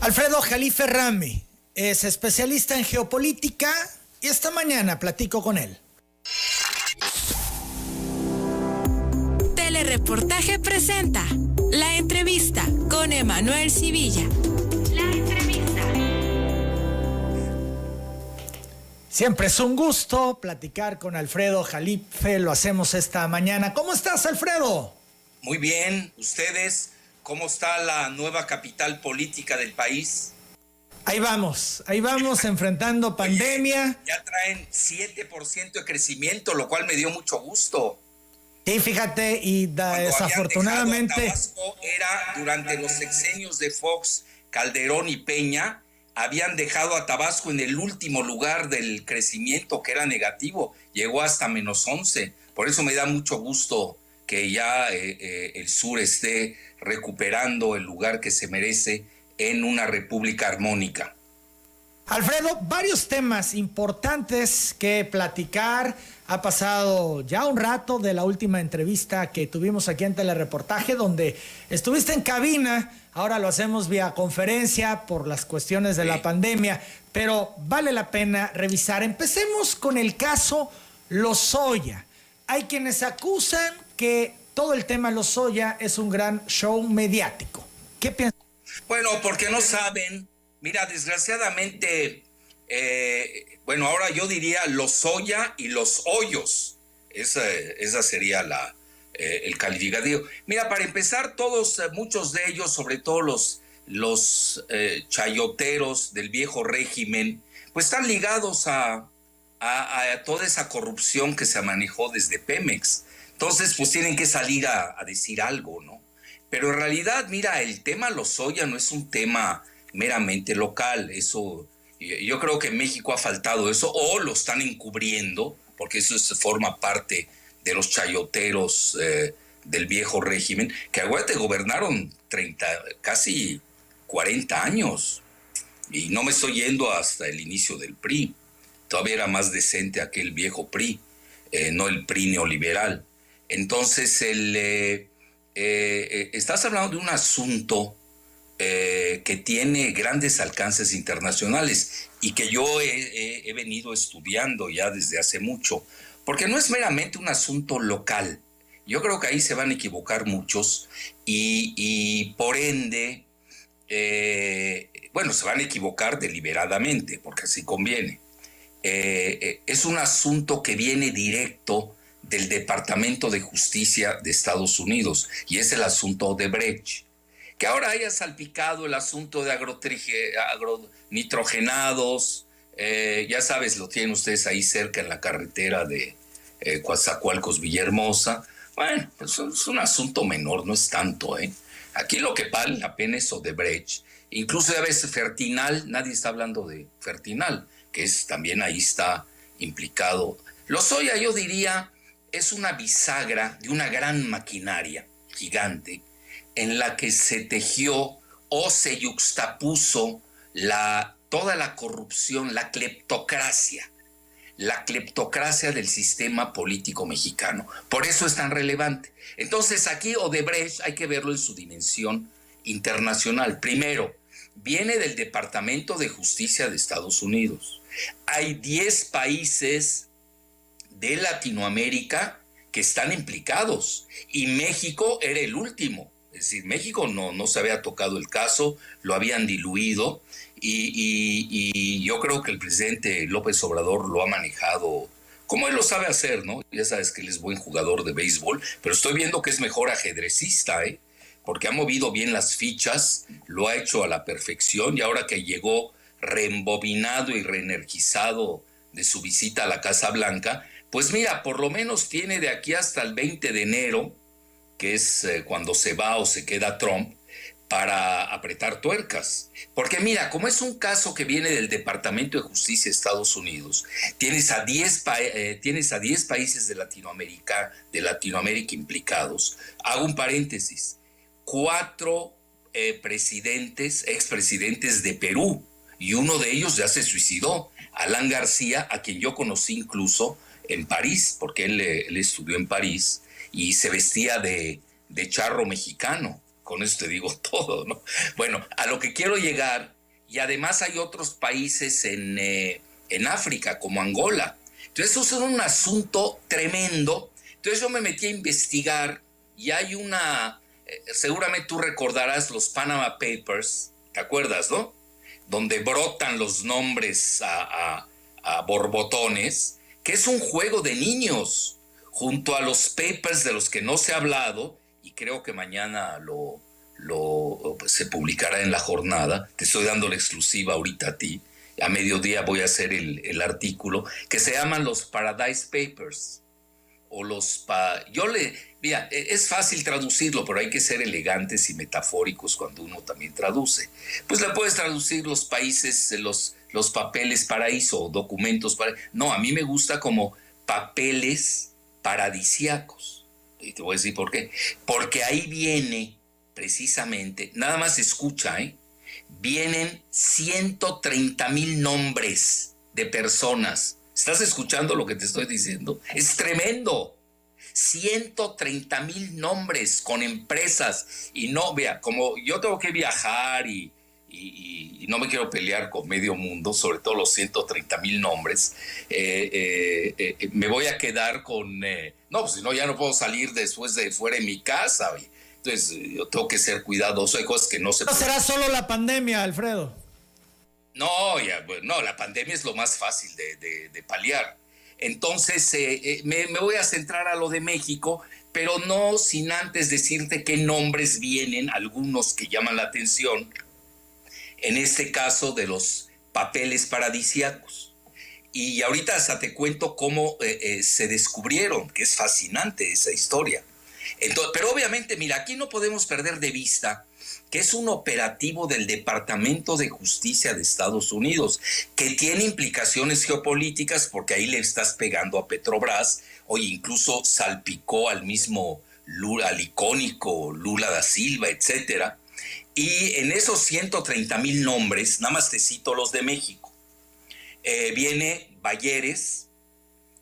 Alfredo Jalife Rami es especialista en geopolítica y esta mañana platico con él. Telereportaje presenta La Entrevista con Emanuel Civilla. La Entrevista. Siempre es un gusto platicar con Alfredo Jalife, lo hacemos esta mañana. ¿Cómo estás, Alfredo? Muy bien, ¿ustedes? ¿Cómo está la nueva capital política del país? Ahí vamos enfrentando pandemia. Oye, ya traen 7% de crecimiento, lo cual me dio mucho gusto. Sí, fíjate, y desafortunadamente... Tabasco era durante los sexenios de Fox, Calderón y Peña, habían dejado a Tabasco en el último lugar del crecimiento, que era negativo, llegó hasta -11. Por eso me da mucho gusto que ya el sur esté recuperando el lugar que se merece en una república armónica. Alfredo, varios temas importantes que platicar. Ha pasado ya un rato de la última entrevista que tuvimos aquí en Telereportaje, donde estuviste en cabina. Ahora lo hacemos vía conferencia por las cuestiones de la pandemia, pero vale la pena revisar. Empecemos con el caso Lozoya. Hay quienes acusan que todo el tema Lozoya es un gran show mediático. ¿Qué piensas? Bueno, porque no saben. Mira, desgraciadamente, ahora yo diría Lozoya y los hoyos. Esa sería el calificativo. Mira, para empezar, muchos de ellos, sobre todo los chayoteros del viejo régimen, pues están ligados a toda esa corrupción que se manejó desde Pemex. Entonces, pues tienen que salir a decir algo, ¿no? Pero en realidad, mira, el tema Lozoya no es un tema meramente local. Eso, yo creo que en México ha faltado eso, o lo están encubriendo, porque eso forma parte de los chayoteros del viejo régimen, que aguante gobernaron casi 40 años, y no me estoy yendo hasta el inicio del PRI. Todavía era más decente aquel viejo PRI, no el PRI neoliberal. Entonces, estás hablando de un asunto que tiene grandes alcances internacionales y que yo he venido estudiando ya desde hace mucho, porque no es meramente un asunto local. Yo creo que ahí se van a equivocar muchos y por ende, se van a equivocar deliberadamente, porque así conviene. Es un asunto que viene directo del Departamento de Justicia de Estados Unidos, y es el asunto Odebrecht. Que ahora haya salpicado el asunto de agronitrogenados, ya sabes, lo tienen ustedes ahí cerca en la carretera de Coatzacoalcos, Villahermosa. Bueno, pues es un asunto menor, no es tanto, ¿eh? Aquí lo que vale la pena es Odebrecht. Incluso ya ves Fertinal, nadie está hablando de Fertinal, que también ahí está implicado. Lozoya, yo diría, es una bisagra de una gran maquinaria gigante en la que se tejió o se yuxtapuso toda la corrupción, la cleptocracia del sistema político mexicano. Por eso es tan relevante. Entonces aquí Odebrecht hay que verlo en su dimensión internacional. Primero, viene del Departamento de Justicia de Estados Unidos. Hay 10 países de Latinoamérica que están implicados y México era el último. Es decir, México no se había tocado el caso, lo habían diluido y yo creo que el presidente López Obrador lo ha manejado como él lo sabe hacer, ¿no? Ya sabes que él es buen jugador de béisbol, pero estoy viendo que es mejor ajedrecista, porque ha movido bien las fichas, lo ha hecho a la perfección, y ahora que llegó reembobinado y reenergizado de su visita a la Casa Blanca, pues mira, por lo menos tiene de aquí hasta el 20 de enero, que es cuando se va o se queda Trump, para apretar tuercas. Porque mira, como es un caso que viene del Departamento de Justicia de Estados Unidos, tienes a 10 países de Latinoamérica implicados. Hago un paréntesis. 4 expresidentes de Perú, y uno de ellos ya se suicidó, Alan García, a quien yo conocí incluso en París, porque él estudió en París y se vestía de charro mexicano. Con eso te digo todo, ¿no? Bueno, a lo que quiero llegar y además hay otros países en África, como Angola. Entonces eso es un asunto tremendo. Entonces yo me metí a investigar y hay seguramente tú recordarás los Panama Papers, ¿te acuerdas, no? Donde brotan los nombres a borbotones, que es un juego de niños, junto a los papers de los que no se ha hablado, y creo que mañana pues, se publicará en La Jornada. Te estoy dando la exclusiva ahorita a ti. A mediodía voy a hacer el artículo, que se llaman los Paradise Papers. O mira, es fácil traducirlo, pero hay que ser elegantes y metafóricos cuando uno también traduce. Pues le puedes traducir los países, los papeles paraíso, o documentos paraíso. No, a mí me gusta como papeles paradisíacos. Y te voy a decir por qué. Porque ahí viene precisamente, nada más escucha, vienen 130,000 nombres de personas. ¿Estás escuchando lo que te estoy diciendo? Es tremendo. 130,000 nombres con empresas. Y no, vea, como yo tengo que viajar y no me quiero pelear con medio mundo, sobre todo los 130,000 nombres, me voy a quedar con... no, pues si no, ya no puedo salir después de fuera de mi casa. Entonces, yo tengo que ser cuidadoso. Hay cosas que no se... ¿No será solo la pandemia, Alfredo? No, la pandemia es lo más fácil de paliar. Entonces, me voy a centrar a lo de México, pero no sin antes decirte qué nombres vienen, algunos que llaman la atención, en este caso de los papeles paradisíacos. Y ahorita hasta te cuento cómo se descubrieron, que es fascinante esa historia. Entonces, pero obviamente, mira, aquí no podemos perder de vista que es un operativo del Departamento de Justicia de Estados Unidos, que tiene implicaciones geopolíticas, porque ahí le estás pegando a Petrobras, o incluso salpicó al mismo al icónico Lula da Silva, etcétera. Y en esos 130,000 nombres, nada más te cito los de México, viene Bayeres,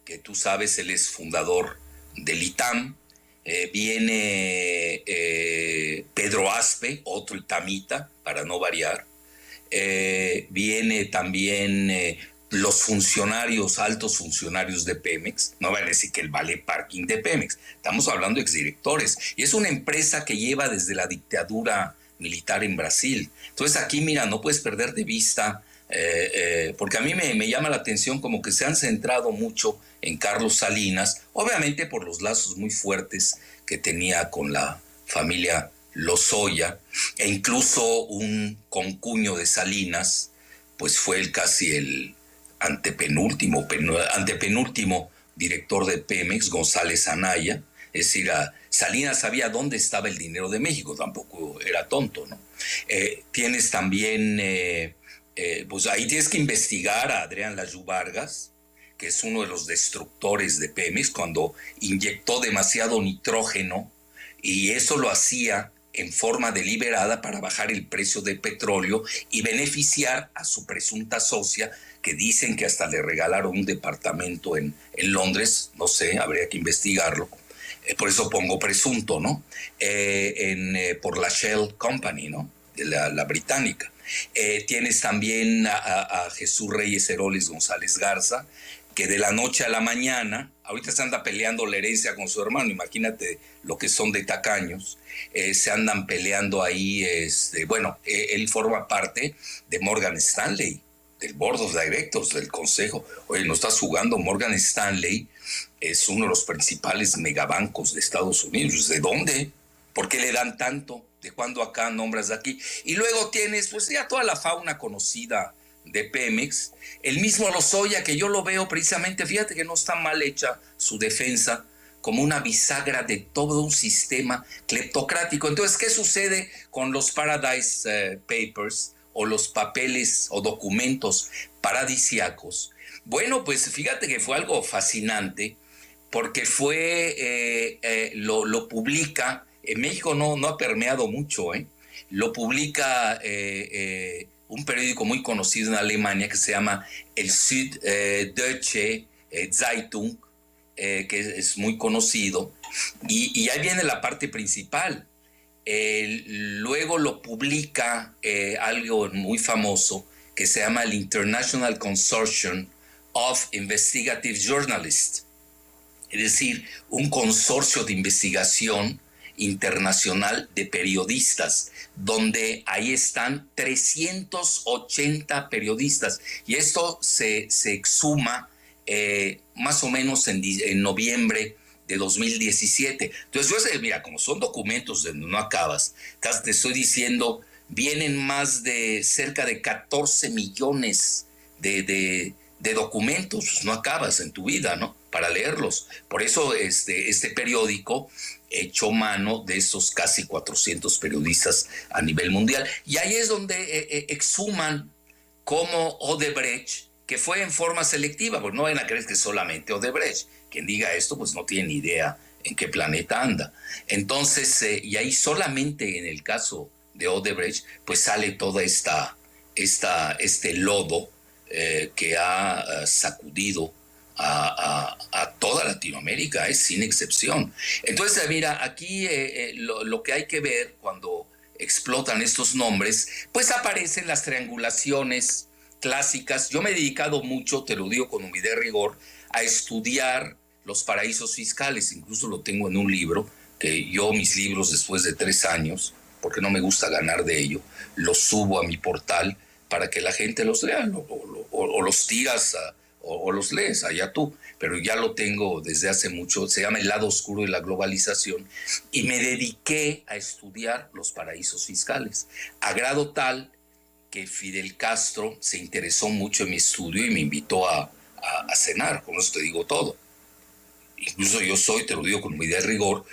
que tú sabes, él es fundador del ITAM. Viene Pedro Aspe, otro itamita, para no variar. Viene también los funcionarios, altos funcionarios de Pemex. No van a decir que el ballet parking de Pemex. Estamos hablando de exdirectores. Y es una empresa que lleva desde la dictadura militar en Brasil. Entonces aquí, mira, no puedes perder de vista, porque a mí me llama la atención como que se han centrado mucho en Carlos Salinas, obviamente por los lazos muy fuertes que tenía con la familia Lozoya, e incluso un concuño de Salinas, pues fue casi el antepenúltimo director de Pemex, González Anaya. Es decir, Salinas sabía dónde estaba el dinero de México, tampoco era tonto, ¿no? Tienes también, pues ahí tienes que investigar a Adrián Layú Vargas, que es uno de los destructores de Pemex, cuando inyectó demasiado nitrógeno, y eso lo hacía en forma deliberada para bajar el precio del petróleo y beneficiar a su presunta socia, que dicen que hasta le regalaron un departamento en Londres. No sé, habría que investigarlo. Por eso pongo presunto, ¿no? Por la Shell Company, ¿no? La británica. Tienes también a Jesús Reyes Heroles González Garza, que de la noche a la mañana, ahorita se anda peleando la herencia con su hermano, imagínate lo que son de tacaños, se andan peleando ahí, él forma parte de Morgan Stanley, del Board of Directors, del consejo. Oye, no estás jugando. Morgan Stanley es uno de los principales megabancos de Estados Unidos. ¿De dónde? ¿Por qué le dan tanto? ¿De cuándo acá nombras de aquí? Y luego tienes, pues, ya toda la fauna conocida de Pemex, el mismo Lozoya, que yo lo veo precisamente, fíjate que no está mal hecha su defensa, como una bisagra de todo un sistema cleptocrático. Entonces, ¿qué sucede con los Paradise Papers, o los papeles o documentos paradisíacos? Bueno, pues fíjate que fue algo fascinante, porque lo publica, en México no ha permeado mucho, lo publica un periódico muy conocido en Alemania que se llama el Süddeutsche Zeitung, que es muy conocido, y ahí viene la parte principal. luego lo publica algo muy famoso que se llama el International Consortium of Investigative Journalists, es decir, un consorcio de investigación internacional de periodistas, donde ahí están 380 periodistas, y esto se exhuma más o menos en noviembre de 2017. Entonces, mira, como son documentos de no acabas, te estoy diciendo, vienen más de cerca de 14 millones de documentos, no acabas en tu vida, ¿no? Para leerlos. Por eso este periódico echó mano de esos casi 400 periodistas a nivel mundial. Y ahí es donde exhuman como Odebrecht, que fue en forma selectiva, pues no van a creer que solamente Odebrecht. Quien diga esto, pues no tiene ni idea en qué planeta anda. Entonces, y ahí solamente en el caso de Odebrecht, pues sale toda este lodo que ha sacudido a toda Latinoamérica, sin excepción. Entonces, mira, aquí lo que hay que ver cuando explotan estos nombres, pues aparecen las triangulaciones clásicas. Yo me he dedicado mucho, te lo digo con humildad y rigor, a estudiar los paraísos fiscales. Incluso lo tengo en un libro, que yo mis libros después de 3 años, porque no me gusta ganar de ello, los subo a mi portal para que la gente los lea, o los tiras o los lees, allá tú, pero ya lo tengo desde hace mucho. Se llama El lado oscuro de la globalización, y me dediqué a estudiar los paraísos fiscales, a grado tal que Fidel Castro se interesó mucho en mi estudio y me invitó a cenar. Con eso te digo todo. Incluso yo soy, te lo digo con medida de rigor,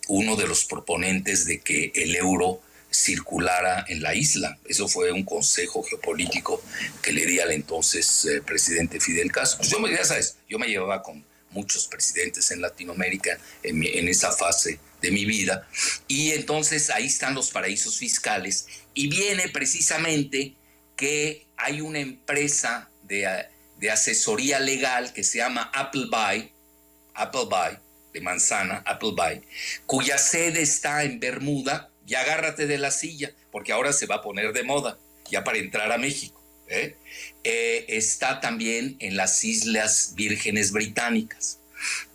uno de los proponentes de que el euro circulara en la isla. Eso fue un consejo geopolítico que le di al entonces presidente Fidel Castro. Pues ya sabes, yo me llevaba con muchos presidentes en Latinoamérica en esa fase de mi vida, y entonces ahí están los paraísos fiscales, y viene precisamente que hay una empresa de asesoría legal que se llama Appleby, de manzana, Appleby, cuya sede está en Bermuda, y agárrate de la silla, porque ahora se va a poner de moda, ya para entrar a México. Está también en las Islas Vírgenes Británicas,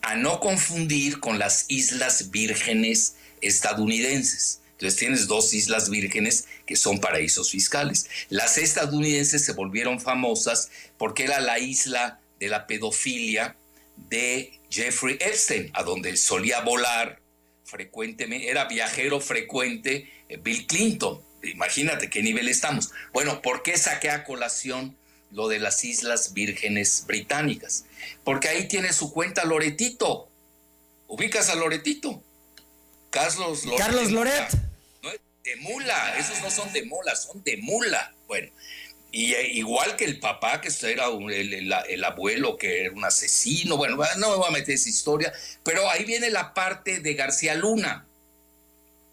a no confundir con las Islas Vírgenes estadounidenses. Entonces tienes 2 islas vírgenes que son paraísos fiscales. Las estadounidenses se volvieron famosas porque era la isla de la pedofilia de Jeffrey Epstein, a donde solía volar frecuentemente, era viajero frecuente Bill Clinton. Imagínate qué nivel estamos. Bueno, ¿por qué saqué a colación lo de las Islas Vírgenes Británicas? Porque ahí tiene su cuenta Loretito. ¿Ubicas a Loretito? Carlos Loret. No es de mula, esos no son de mula, son de mula. Bueno, y igual que el papá, que era el abuelo, que era un asesino. Bueno, no me voy a meter en esa historia, pero ahí viene la parte de García Luna.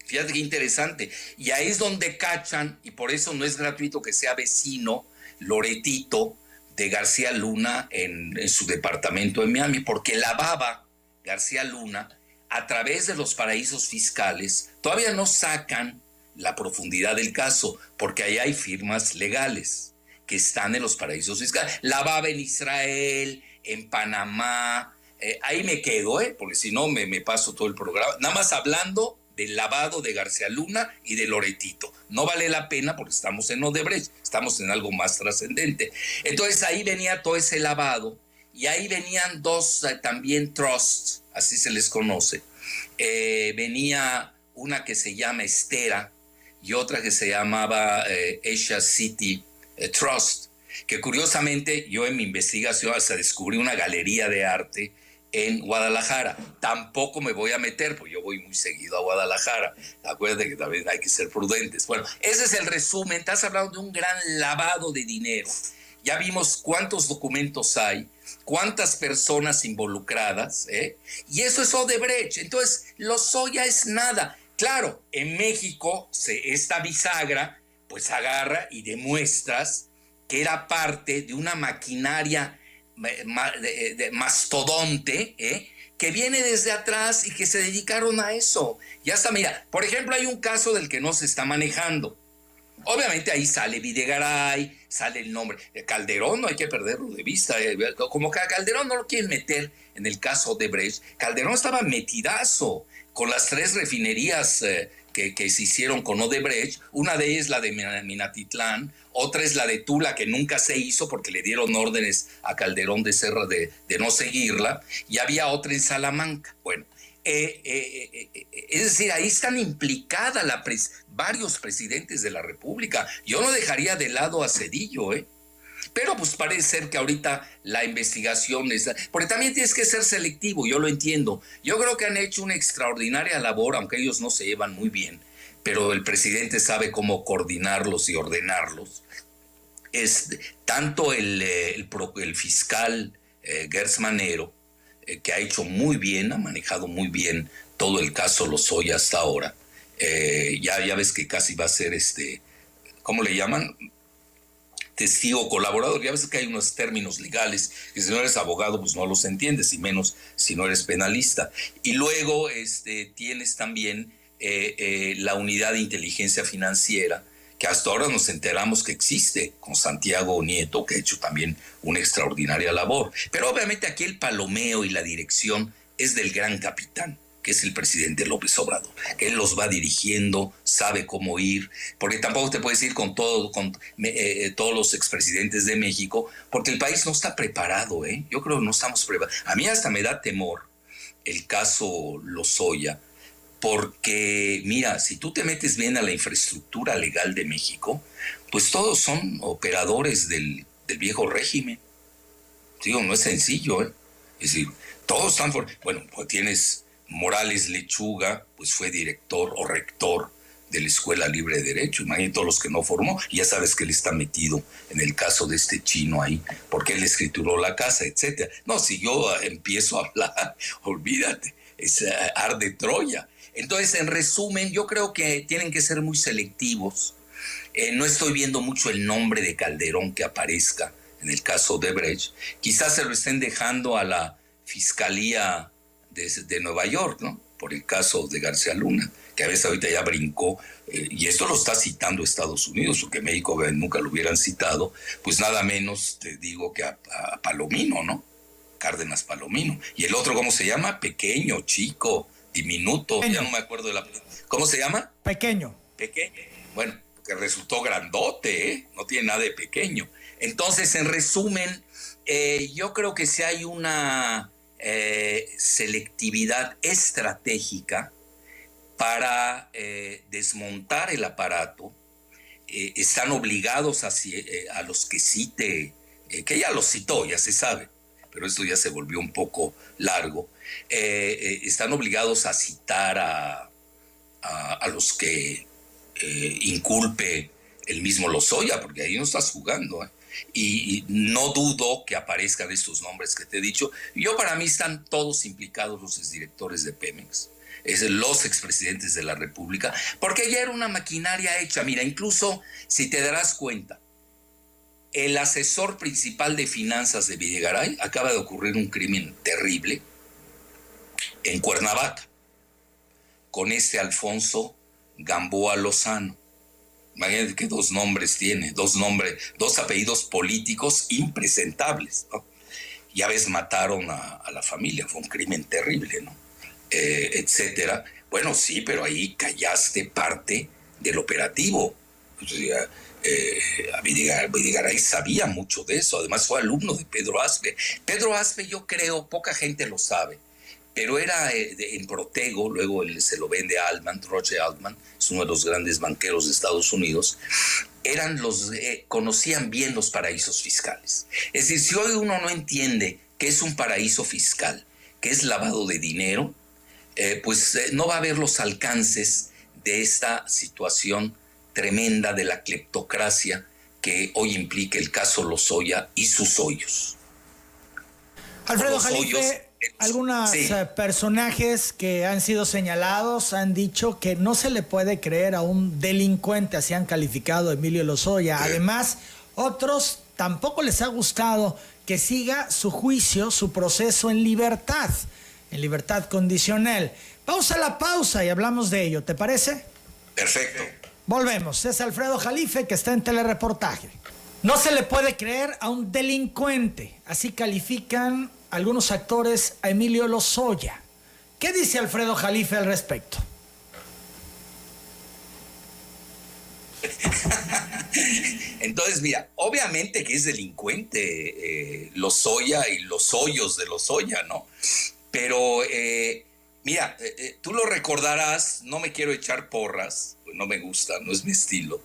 Fíjate qué interesante. Y ahí es donde cachan, y por eso no es gratuito que sea vecino Loretito de García Luna en su departamento en Miami, porque lavaba García Luna a través de los paraísos fiscales. Todavía no sacan la profundidad del caso, porque ahí hay firmas legales que están en los paraísos fiscales. Lavaba en Israel, en Panamá. Ahí me quedo, porque si no me paso todo el programa, nada más hablando del lavado de García Luna y de Loretito. No vale la pena porque estamos en Odebrecht, estamos en algo más trascendente. Entonces ahí venía todo ese lavado, y ahí venían 2 también trusts, así se les conoce. Venía una que se llama Estera y otra que se llamaba Asia City Trust, que curiosamente yo en mi investigación hasta descubrí una galería de arte en Guadalajara. Tampoco me voy a meter, porque yo voy muy seguido a Guadalajara. Acuérdate que también hay que ser prudentes. Bueno, ese es el resumen. Estás hablando de un gran lavado de dinero. Ya vimos cuántos documentos hay, cuántas personas involucradas, y eso es Odebrecht. Entonces, Lozoya es nada. Claro, en México esta bisagra pues agarra y demuestras que era parte de una maquinaria de mastodonte, que viene desde atrás y que se dedicaron a eso. Ya está, mira, por ejemplo, hay un caso del que no se está manejando. Obviamente ahí sale Videgaray, sale el nombre de Calderón, no hay que perderlo de vista. Como que a Calderón no lo quieren meter en el caso de Brecht. Calderón estaba metidazo con las 3 refinerías que se hicieron con Odebrecht. Una de ellas la de Minatitlán, otra es la de Tula, que nunca se hizo porque le dieron órdenes a Calderón de no seguirla, y había otra en Salamanca. Bueno, es decir, ahí están implicadas varios presidentes de la República. Yo no dejaría de lado a Zedillo, pero pues parece ser que ahorita la investigación está... Porque también tienes que ser selectivo, yo lo entiendo. Yo creo que han hecho una extraordinaria labor, aunque ellos no se llevan muy bien, pero el presidente sabe cómo coordinarlos y ordenarlos. Tanto el fiscal Gertz Manero, que ha hecho muy bien, ha manejado muy bien todo el caso Lozoya hasta ahora. Ya ves que casi va a ser ¿cómo le llaman? Testigo colaborador. Ya ves que hay unos términos legales que si no eres abogado pues no los entiendes, y menos si no eres penalista. Y luego tienes también la unidad de inteligencia financiera, que hasta ahora nos enteramos que existe, con Santiago Nieto, que ha hecho también una extraordinaria labor. Pero obviamente aquí el palomeo y la dirección es del gran capitán, que es el presidente López Obrador, que él los va dirigiendo, sabe cómo ir, porque tampoco te puedes ir con todos los expresidentes de México, porque el país no está preparado, Yo creo que no estamos preparados. A mí hasta me da temor el caso Lozoya, porque, mira, si tú te metes bien a la infraestructura legal de México, pues todos son operadores del viejo régimen. Digo, no es sencillo, Es decir, todos están... Bueno, pues tienes Morales Lechuga, pues fue director o rector de la Escuela Libre de Derecho. Imagínate todos los que no formó. Y ya sabes que él está metido en el caso de este chino ahí, porque él escrituró la casa, etcétera. No, si yo empiezo a hablar, olvídate, es arde Troya. Entonces, en resumen, yo creo que tienen que ser muy selectivos. No estoy viendo mucho el nombre de Calderón que aparezca en el caso de Brecht. Quizás se lo estén dejando a la Fiscalía de Nueva York, ¿no? Por el caso de García Luna, que a veces ahorita ya brincó, y esto lo está citando Estados Unidos, porque México nunca lo hubieran citado, pues nada menos te digo que a Palomino, ¿no? Cárdenas Palomino. Y el otro, ¿cómo se llama? Pequeño, chico, diminuto, ya no me acuerdo de la... ¿Cómo se llama? Pequeño. Bueno, que resultó grandote, no tiene nada de pequeño. Entonces, en resumen, yo creo que si hay una selectividad estratégica para desmontar el aparato, están obligados a los que cite, que ya los citó, ya se sabe, pero esto ya se volvió un poco largo, están obligados a citar a los que inculpe el mismo Lozoya, porque ahí no estás jugando, y no dudo que aparezcan estos nombres que te he dicho. Para mí están todos implicados los exdirectores de Pemex, los expresidentes de la República, porque ya era una maquinaria hecha. Mira, incluso si te darás cuenta, el asesor principal de finanzas de Videgaray acaba de ocurrir un crimen terrible en Cuernavaca con Alfonso Gamboa Lozano. Imagínate que 2 nombres tiene, 2 apellidos políticos impresentables, ¿no? Ya ves, mataron a la familia, fue un crimen terrible, ¿no? Etcétera. Bueno, sí, pero ahí callaste parte del operativo. O sea, Videgaray sabía mucho de eso, además fue alumno de Pedro Aspe. Pedro Aspe, yo creo, poca gente lo sabe, pero era en Protego, luego se lo vende a Altman, Roger Altman, es uno de los grandes banqueros de Estados Unidos. Conocían bien los paraísos fiscales. Es decir, si hoy uno no entiende qué es un paraíso fiscal, qué es lavado de dinero, no va a ver los alcances de esta situación tremenda de la cleptocracia que hoy implica el caso Lozoya y sus hoyos. Alfredo Jalife, algunos personajes que han sido señalados han dicho que no se le puede creer a un delincuente, así han calificado a Emilio Lozoya. Sí. Además, otros tampoco les ha gustado que siga su juicio, su proceso en libertad. en libertad condicional. Vamos a la pausa y hablamos de ello, ¿te parece? Perfecto. Volvemos. Es Alfredo Jalife, que está en Telereportaje. No se le puede creer a un delincuente. Así califican algunos actores a Emilio Lozoya. ¿Qué dice Alfredo Jalife al respecto? Entonces, mira, obviamente que es delincuente Lozoya y los hoyos de Lozoya, ¿no? Pero, mira, tú lo recordarás, no me quiero echar porras, no me gusta, no es mi estilo,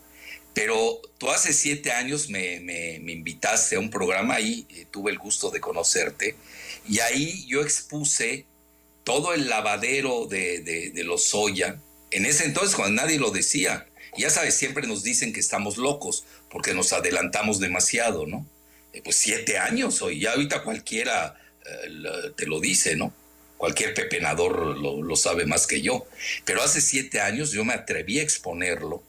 pero tú hace 7 años me invitaste a un programa ahí, tuve el gusto de conocerte, y ahí yo expuse todo el lavadero de Lozoya, en ese entonces cuando nadie lo decía. Ya sabes, siempre nos dicen que estamos locos porque nos adelantamos demasiado, ¿no? Pues 7 años hoy, ya ahorita cualquiera te lo dice, ¿no? Cualquier pepenador lo sabe más que yo. Pero hace 7 años yo me atreví a exponerlo,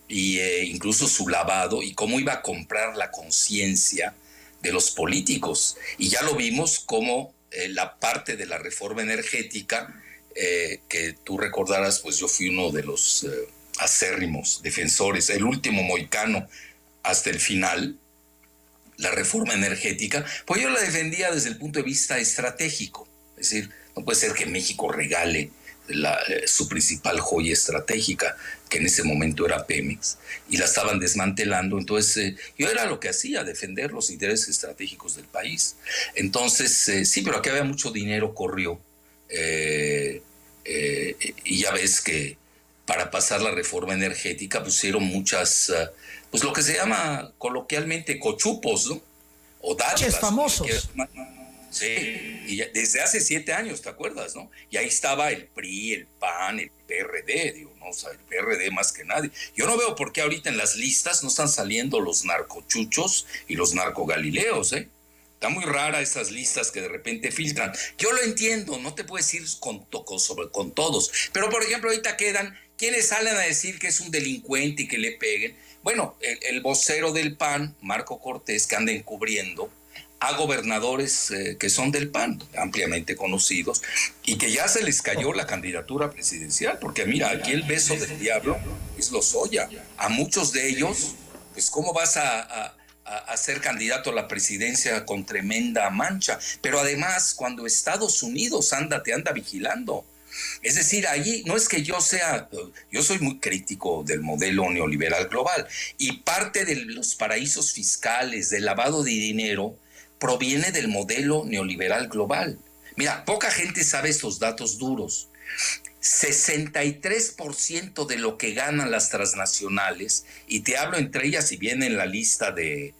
y incluso su lavado y cómo iba a comprar la conciencia de los políticos. Y ya lo vimos como la parte de la reforma energética, que tú recordarás, pues yo fui uno de los acérrimos defensores, el último mohicano hasta el final, la reforma energética, pues yo la defendía desde el punto de vista estratégico. Es decir, no puede ser que México regale su principal joya estratégica, que en ese momento era Pemex, y la estaban desmantelando. Entonces yo era lo que hacía, defender los intereses estratégicos del país. Entonces sí, pero aquí había mucho dinero, corrió, y ya ves que para pasar la reforma energética pusieron muchas, pues lo que se llama coloquialmente cochupos, ¿no? O dádivas. Famosos. Sí, y desde hace 7 años, ¿te acuerdas, no? Y ahí estaba el PRI, el PAN, el PRD, digo, no, o sea, el PRD más que nadie. Yo no veo por qué ahorita en las listas no están saliendo los narcochuchos y los narcogalileos, ¿eh? Está muy rara esas listas que de repente filtran. Yo lo entiendo, no te puedo decir con todos, pero por ejemplo ahorita quedan quienes salen a decir que es un delincuente y que le peguen. Bueno, el vocero del PAN, Marco Cortés, que anda encubriendo a gobernadores que son del PAN, ampliamente conocidos, y que ya se les cayó la candidatura presidencial, porque mira, aquí el beso del diablo es Lozoya. A muchos de ellos, pues ¿cómo vas a ser candidato a la presidencia con tremenda mancha? Pero además, cuando Estados Unidos te anda vigilando. Es decir, allí no es que yo soy muy crítico del modelo neoliberal global, y parte de los paraísos fiscales, del lavado de dinero, proviene del modelo neoliberal global. Mira, poca gente sabe estos datos duros. 63% de lo que ganan las transnacionales, y te hablo entre ellas y viene en la lista de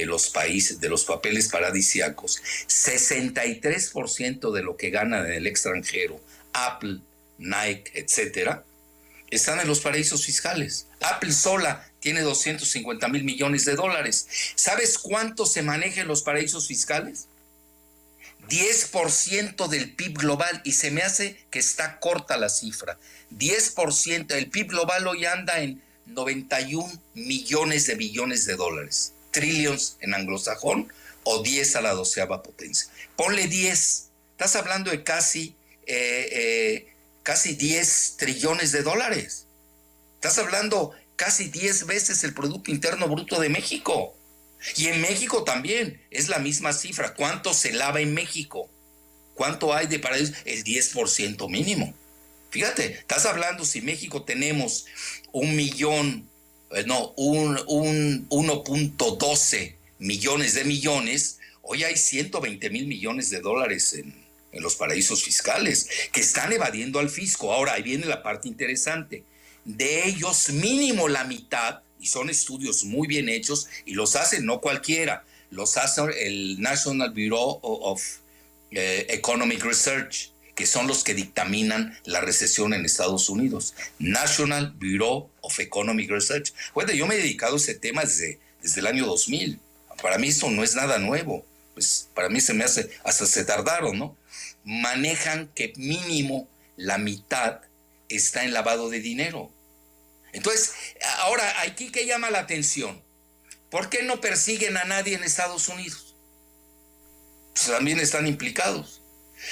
los países, de los papeles paradisíacos, 63% de lo que ganan en el extranjero, Apple, Nike, etcétera, están en los paraísos fiscales. Apple sola tiene 250 mil millones de dólares. ¿Sabes cuánto se maneja en los paraísos fiscales? 10% del PIB global, y se me hace que está corta la cifra. 10%, el PIB global hoy anda en 91 millones de billones de dólares. Trillions en anglosajón, o 10 a la 12ª potencia. Ponle 10, estás hablando de casi 10 trillones de dólares. Estás hablando casi 10 veces el Producto Interno Bruto de México. Y en México también es la misma cifra. ¿Cuánto se lava en México? ¿Cuánto hay de paraísos? El 10% mínimo. Fíjate, estás hablando, si México tenemos 1.12 millones de millones, hoy hay 120 mil millones de dólares en los paraísos fiscales, que están evadiendo al fisco. Ahora, ahí viene la parte interesante. De ellos, mínimo la mitad, y son estudios muy bien hechos, y los hace no cualquiera, los hace el National Bureau of Economic Research, que son los que dictaminan la recesión en Estados Unidos. National Bureau of Economic Research. Bueno, yo me he dedicado a ese tema desde el año 2000. Para mí esto no es nada nuevo. Pues para mí se me hace, hasta se tardaron, ¿no? Manejan que mínimo la mitad está en lavado de dinero. Entonces, ahora, aquí que llama la atención, ¿por qué no persiguen a nadie en Estados Unidos? Pues también están implicados.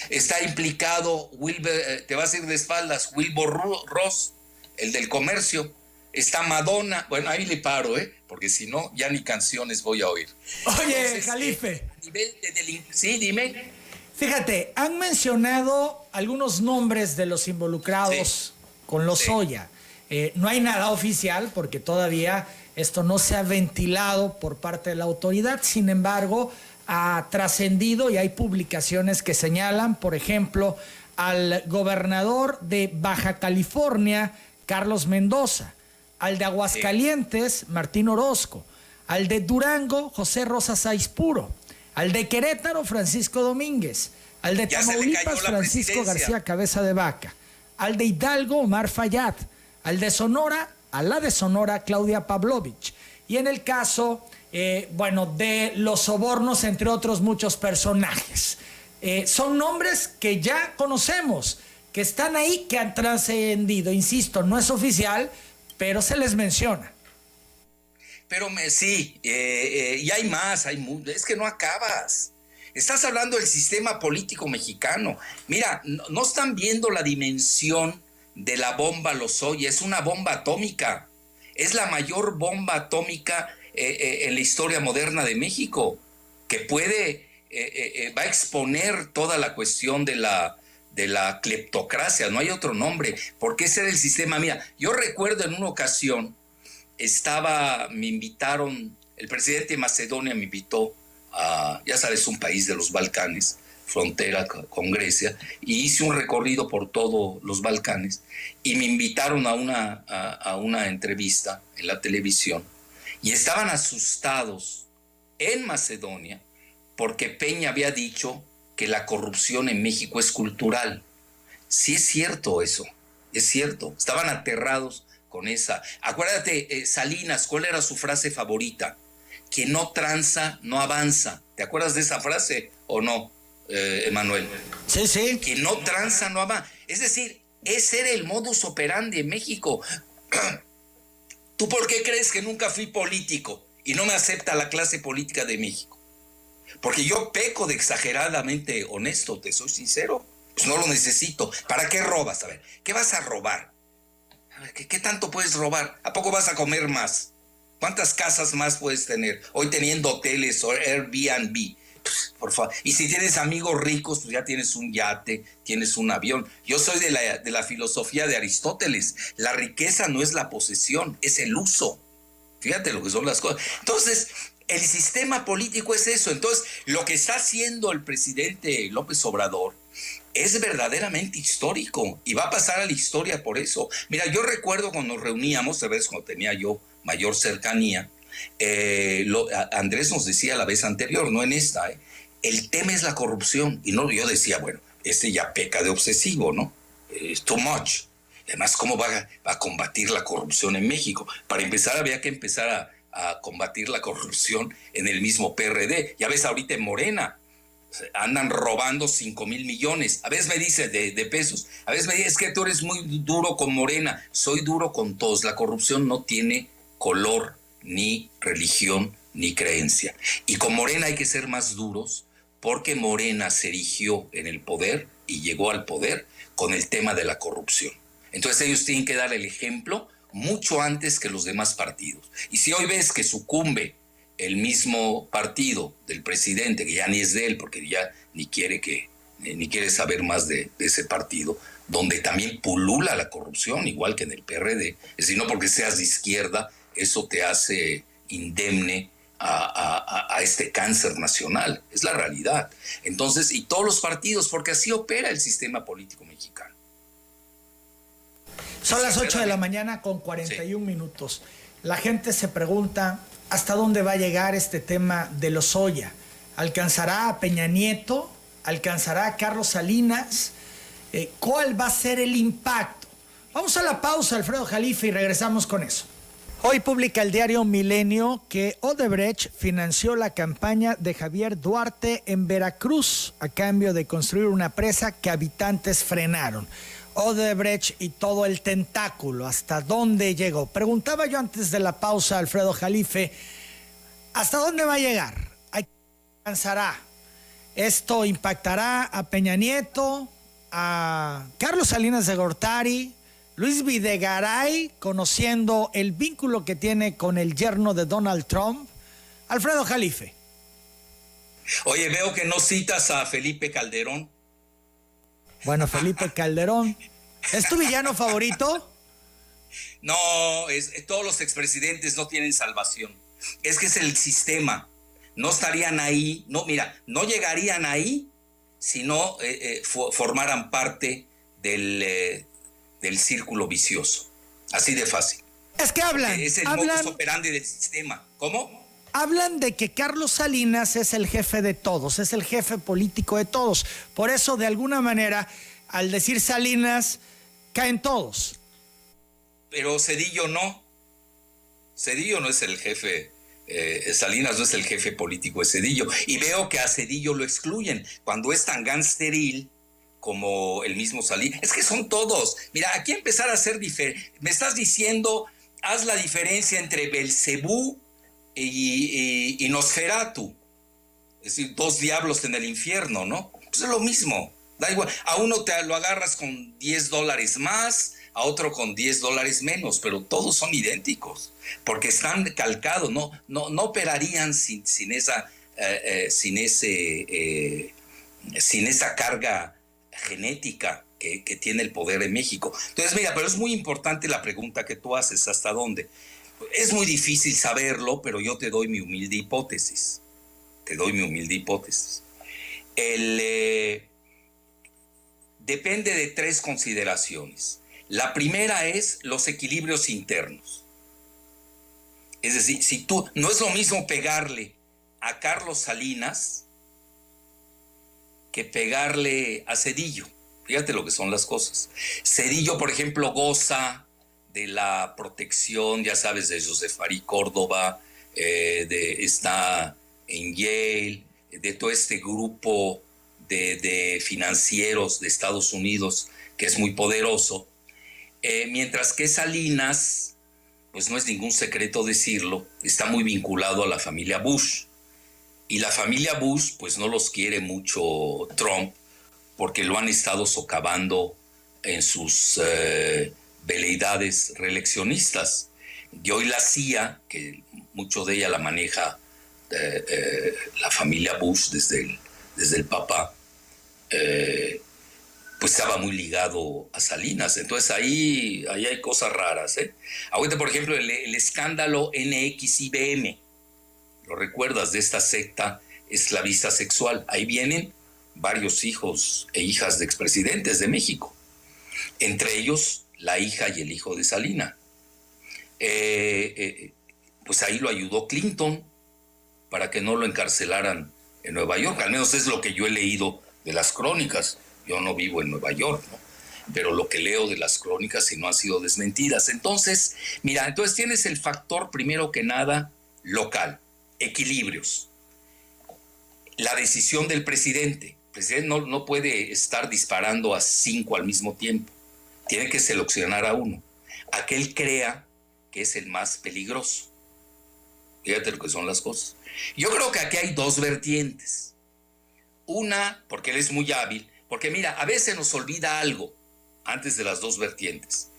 Está implicado, te vas a ir de espaldas, Wilbur Ross, el del comercio. Está Madonna. Bueno, ahí le paro, porque si no, ya ni canciones voy a oír. Oye, Entonces, Jalife. A nivel sí, dime. Fíjate, han mencionado algunos nombres de los involucrados con Lozoya. No hay nada oficial porque todavía esto no se ha ventilado por parte de la autoridad. Sin embargo, ha trascendido y hay publicaciones que señalan, por ejemplo, al gobernador de Baja California, Carlos Mendoza, al de Aguascalientes, Martín Orozco, al de Durango, José Rosa Sáiz Puro, al de Querétaro, Francisco Domínguez, al de Tamaulipas, Francisco García Cabeza de Vaca, al de Hidalgo, Omar Fayad, al de Sonora, a la de Sonora, Claudia Pavlovich. Y en el caso, de los sobornos, entre otros muchos personajes. Son nombres que ya conocemos, que están ahí, que han trascendido. Insisto, no es oficial, pero se les menciona. Pero sí, y hay más, es que no acabas. Estás hablando del sistema político mexicano. Mira, no están viendo la dimensión de la bomba Lozoya. Es una bomba atómica. Es la mayor bomba atómica en la historia moderna de México, que va a exponer toda la cuestión de la cleptocracia. No hay otro nombre, porque ese era el sistema. Mira, yo recuerdo en una ocasión, me invitaron, el presidente de Macedonia me invitó a, ya sabes, un país de los Balcanes, frontera con Grecia, y hice un recorrido por todos los Balcanes, y me invitaron a una entrevista en la televisión, y estaban asustados en Macedonia porque Peña había dicho que la corrupción en México es cultural. Sí es cierto eso, es cierto. Estaban aterrados con esa. Acuérdate, Salinas, ¿cuál era su frase favorita? Que no tranza, no avanza. ¿Te acuerdas de esa frase o no, Emanuel? Sí, sí. Que no tranza, no avanza. Es decir, ese era el modus operandi en México. ¿Tú por qué crees que nunca fui político y no me acepta la clase política de México? Porque yo peco de exageradamente honesto, te soy sincero. Pues no lo necesito. ¿Para qué robas? A ver, ¿qué vas a robar? A ver, ¿qué tanto puedes robar? ¿A poco vas a comer más? ¿Cuántas casas más puedes tener? Hoy teniendo hoteles o Airbnb. Pues, por favor. Y si tienes amigos ricos, pues ya tienes un yate, tienes un avión. Yo soy de la filosofía de Aristóteles. La riqueza no es la posesión, es el uso. Fíjate lo que son las cosas. Entonces, el sistema político es eso. Entonces, lo que está haciendo el presidente López Obrador es verdaderamente histórico y va a pasar a la historia por eso. Mira, yo recuerdo cuando nos reuníamos, a veces cuando tenía yo mayor cercanía, Andrés nos decía la vez anterior, no en esta, el tema es la corrupción. Y no, yo decía, bueno, ya peca de obsesivo, ¿no? Es too much. Además, ¿cómo va a combatir la corrupción en México? Para empezar, había que empezar a combatir la corrupción en el mismo PRD. Ya ves ahorita en Morena, andan robando 5,000 millones. A veces me dice de pesos. A veces me dice, es que tú eres muy duro con Morena. Soy duro con todos. La corrupción no tiene color, ni religión, ni creencia. Y con Morena hay que ser más duros porque Morena se erigió en el poder y llegó al poder con el tema de la corrupción. Entonces ellos tienen que dar el ejemplo mucho antes que los demás partidos. Y si hoy ves que sucumbe el mismo partido del presidente, que ya ni es de él, porque ya ni quiere saber más de ese partido, donde también pulula la corrupción, igual que en el PRD, es decir, no porque seas de izquierda, eso te hace indemne a este cáncer nacional, es la realidad. Entonces, y todos los partidos, porque así opera el sistema político mexicano. Son las 8 de la mañana con 41 minutos. La gente se pregunta hasta dónde va a llegar este tema de Lozoya. ¿Alcanzará a Peña Nieto? ¿Alcanzará a Carlos Salinas? ¿Cuál va a ser el impacto? Vamos a la pausa, Alfredo Jalife, y regresamos con eso. Hoy publica el diario Milenio que Odebrecht financió la campaña de Javier Duarte en Veracruz a cambio de construir una presa que habitantes frenaron. Odebrecht y todo el tentáculo, ¿hasta dónde llegó? Preguntaba yo antes de la pausa, Alfredo Jalife, ¿hasta dónde va a llegar? ¿Alcanzará Esto impactará a Peña Nieto, a Carlos Salinas de Gortari, Luis Videgaray, conociendo el vínculo que tiene con el yerno de Donald Trump, Alfredo Jalife. Oye, veo que no citas a Felipe Calderón. Bueno, Felipe Calderón, ¿es tu villano favorito? No, todos los expresidentes no tienen salvación. Es que es el sistema. No estarían ahí, no, mira, no llegarían ahí si no formaran parte del círculo vicioso. Así de fácil. Es que hablan. Es el modus operandi del sistema. ¿Cómo? Hablan de que Carlos Salinas es el jefe de todos, es el jefe político de todos. Por eso, de alguna manera, al decir Salinas, caen todos. Pero Zedillo no. Zedillo no es el jefe. Salinas no es el jefe político de Zedillo. Y veo que a Zedillo lo excluyen. Cuando es tan gangsteril como el mismo Salinas. Es que son todos. Mira, aquí empezar a hacer diferencia. Me estás diciendo, haz la diferencia entre Belcebú y Nosferatu, es decir, dos diablos en el infierno, ¿no? Pues es lo mismo, da igual, a uno te lo agarras con $10 más, a otro con $10 menos, pero todos son idénticos, porque están calcados, no operarían sin esa carga genética que tiene el poder en México. Entonces, mira, pero es muy importante la pregunta que tú haces, ¿hasta dónde? Es muy difícil saberlo, pero yo te doy mi humilde hipótesis. Depende de tres consideraciones. La primera es los equilibrios internos. Es decir, no es lo mismo pegarle a Carlos Salinas que pegarle a Zedillo. Fíjate lo que son las cosas. Zedillo, por ejemplo, goza de la protección, ya sabes, de Joseph Fari Córdoba, está en Yale, de todo este grupo de financieros de Estados Unidos que es muy poderoso, mientras que Salinas, pues no es ningún secreto decirlo, está muy vinculado a la familia Bush, y la familia Bush pues no los quiere mucho Trump, porque lo han estado socavando en sus veleidades reeleccionistas. Y hoy la CIA, que mucho de ella la maneja la familia Bush desde el papá, pues estaba muy ligado a Salinas. Entonces ahí hay cosas raras. Ahorita, por ejemplo, el escándalo NX-IBM, ¿lo recuerdas? De esta secta esclavista sexual. Ahí vienen varios hijos e hijas de expresidentes de México, entre ellos la hija y el hijo de Salinas. Pues ahí lo ayudó Clinton para que no lo encarcelaran en Nueva York. Al menos es lo que yo he leído de las crónicas. Yo no vivo en Nueva York, ¿no? Pero lo que leo de las crónicas y no han sido desmentidas. Entonces, mira, entonces tienes el factor, primero que nada, local, equilibrios. La decisión del presidente. El presidente no puede estar disparando a 5 al mismo tiempo. Tiene que seleccionar a uno, a que él crea que es el más peligroso. Fíjate lo que son las cosas. Yo creo que aquí hay dos vertientes. Una, porque él es muy hábil, porque mira, a veces nos olvida algo antes de las dos vertientes.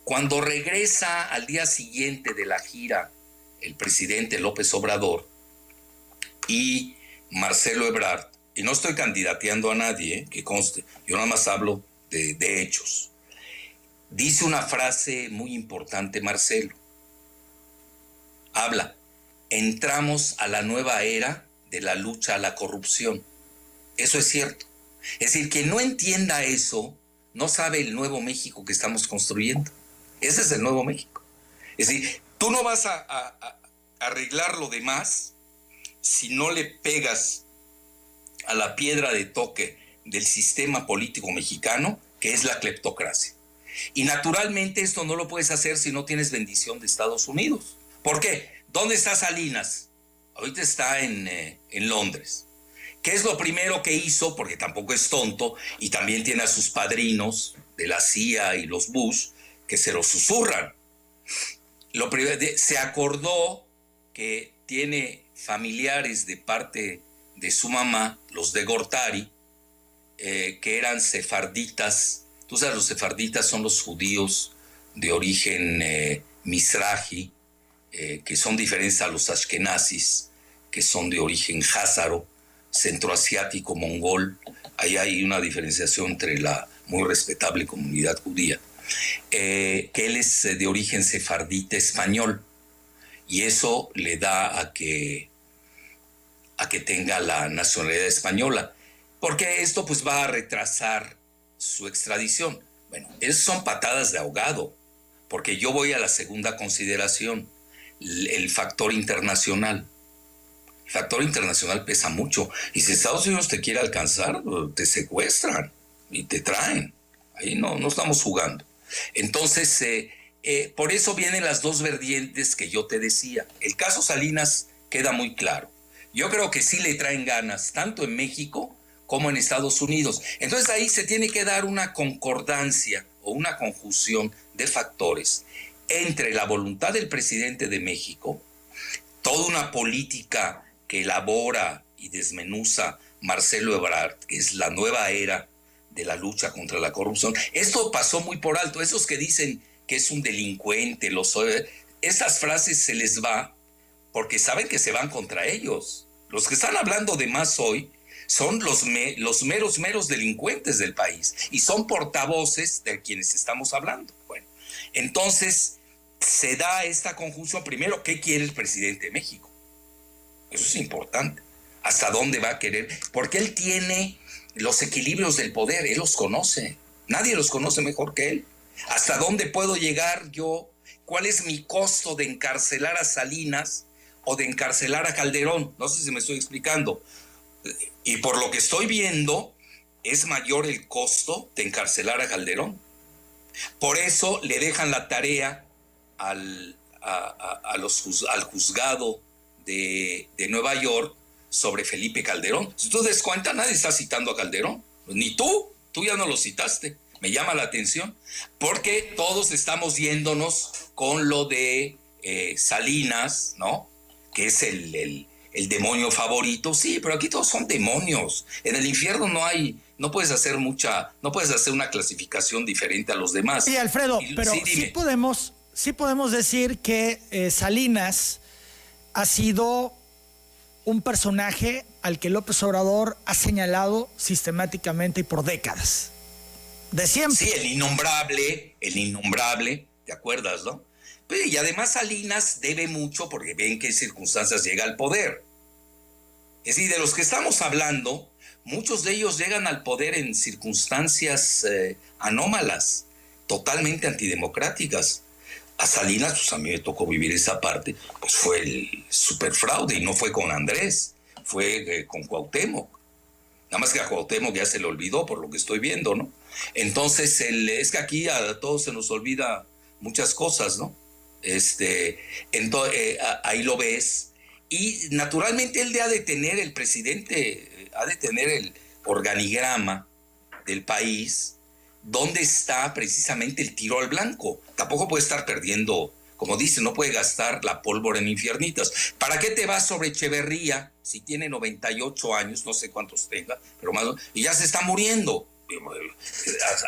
Cuando regresa al día siguiente de la gira el presidente López Obrador y Marcelo Ebrard, y no estoy candidateando a nadie, que conste, yo nada más hablo de hechos. Dice una frase muy importante Marcelo. Habla, entramos a la nueva era de la lucha a la corrupción. Eso es cierto. Es decir, quien no entienda eso, no sabe el nuevo México que estamos construyendo. Ese es el nuevo México. Es decir, tú no vas a arreglar lo demás si no le pegas a la piedra de toque del sistema político mexicano, que es la cleptocracia. Y naturalmente esto no lo puedes hacer si no tienes bendición de Estados Unidos. ¿Por qué? ¿Dónde está Salinas? Ahorita está en Londres. ¿Qué es lo primero que hizo? Porque tampoco es tonto y también tiene a sus padrinos de la CIA y los Bush que se lo susurran. Lo primero, se acordó que tiene familiares de parte de su mamá, los de Gortari, que eran sefarditas. Tú sabes, los sefarditas son los judíos de origen mizrahi, que son diferentes a los ashkenazis, que son de origen házaro, centroasiático, mongol. Ahí hay una diferenciación entre la muy respetable comunidad judía. Que él es de origen sefardita español, y eso le da a que tenga la nacionalidad española, porque esto pues va a retrasar su extradición. Bueno, esas son patadas de ahogado, porque yo voy a la segunda consideración, el factor internacional. El factor internacional pesa mucho, y si Estados Unidos te quiere alcanzar, te secuestran y te traen. Ahí no estamos jugando. Entonces, por eso vienen las dos vertientes que yo te decía. El caso Salinas queda muy claro. Yo creo que sí le traen ganas, tanto en México como en Estados Unidos. Entonces ahí se tiene que dar una concordancia o una conjunción de factores entre la voluntad del presidente de México, toda una política que elabora y desmenuza Marcelo Ebrard, que es la nueva era de la lucha contra la corrupción. Esto pasó muy por alto. Esos que dicen que es un delincuente, esas frases se les va porque saben que se van contra ellos. Los que están hablando de más hoy son los meros delincuentes del país y son portavoces de quienes estamos hablando. Bueno, entonces se da esta conjunción. Primero, ¿qué quiere el presidente de México? Eso es importante. ¿Hasta dónde va a querer? Porque él tiene los equilibrios del poder, él los conoce. Nadie los conoce mejor que él. ¿Hasta dónde puedo llegar yo? ¿Cuál es mi costo de encarcelar a Salinas o de encarcelar a Calderón? No sé si me estoy explicando. Y por lo que estoy viendo, es mayor el costo de encarcelar a Calderón. Por eso le dejan la tarea al juzgado de Nueva York sobre Felipe Calderón. Si tú te das cuenta, nadie está citando a Calderón. Ni tú ya no lo citaste. Me llama la atención, porque todos estamos yéndonos con lo de Salinas, ¿no? Que es el demonio favorito. Sí, pero aquí todos son demonios. En el infierno no puedes hacer una clasificación diferente a los demás. Sí, Alfredo, pero sí podemos decir que Salinas ha sido un personaje al que López Obrador ha señalado sistemáticamente y por décadas. De siempre. Sí, el innombrable, ¿te acuerdas, no? Y además Salinas debe mucho porque ven en qué circunstancias llega al poder. Es decir, de los que estamos hablando, muchos de ellos llegan al poder en circunstancias anómalas, totalmente antidemocráticas. A Salinas, pues a mí me tocó vivir esa parte, pues fue el superfraude, y no fue con Andrés, fue con Cuauhtémoc. Nada más que a Cuauhtémoc ya se le olvidó por lo que estoy viendo, ¿no? Entonces, es que aquí a todos se nos olvida muchas cosas, ¿no? Ahí lo ves. Y naturalmente el presidente ha de tener el organigrama del país, donde está precisamente el tiro al blanco. Tampoco puede estar perdiendo, como dice, no puede gastar la pólvora en infiernitas. ¿Para qué te vas sobre Echeverría si tiene 98 años, no sé cuántos tenga, pero más, y ya se está muriendo?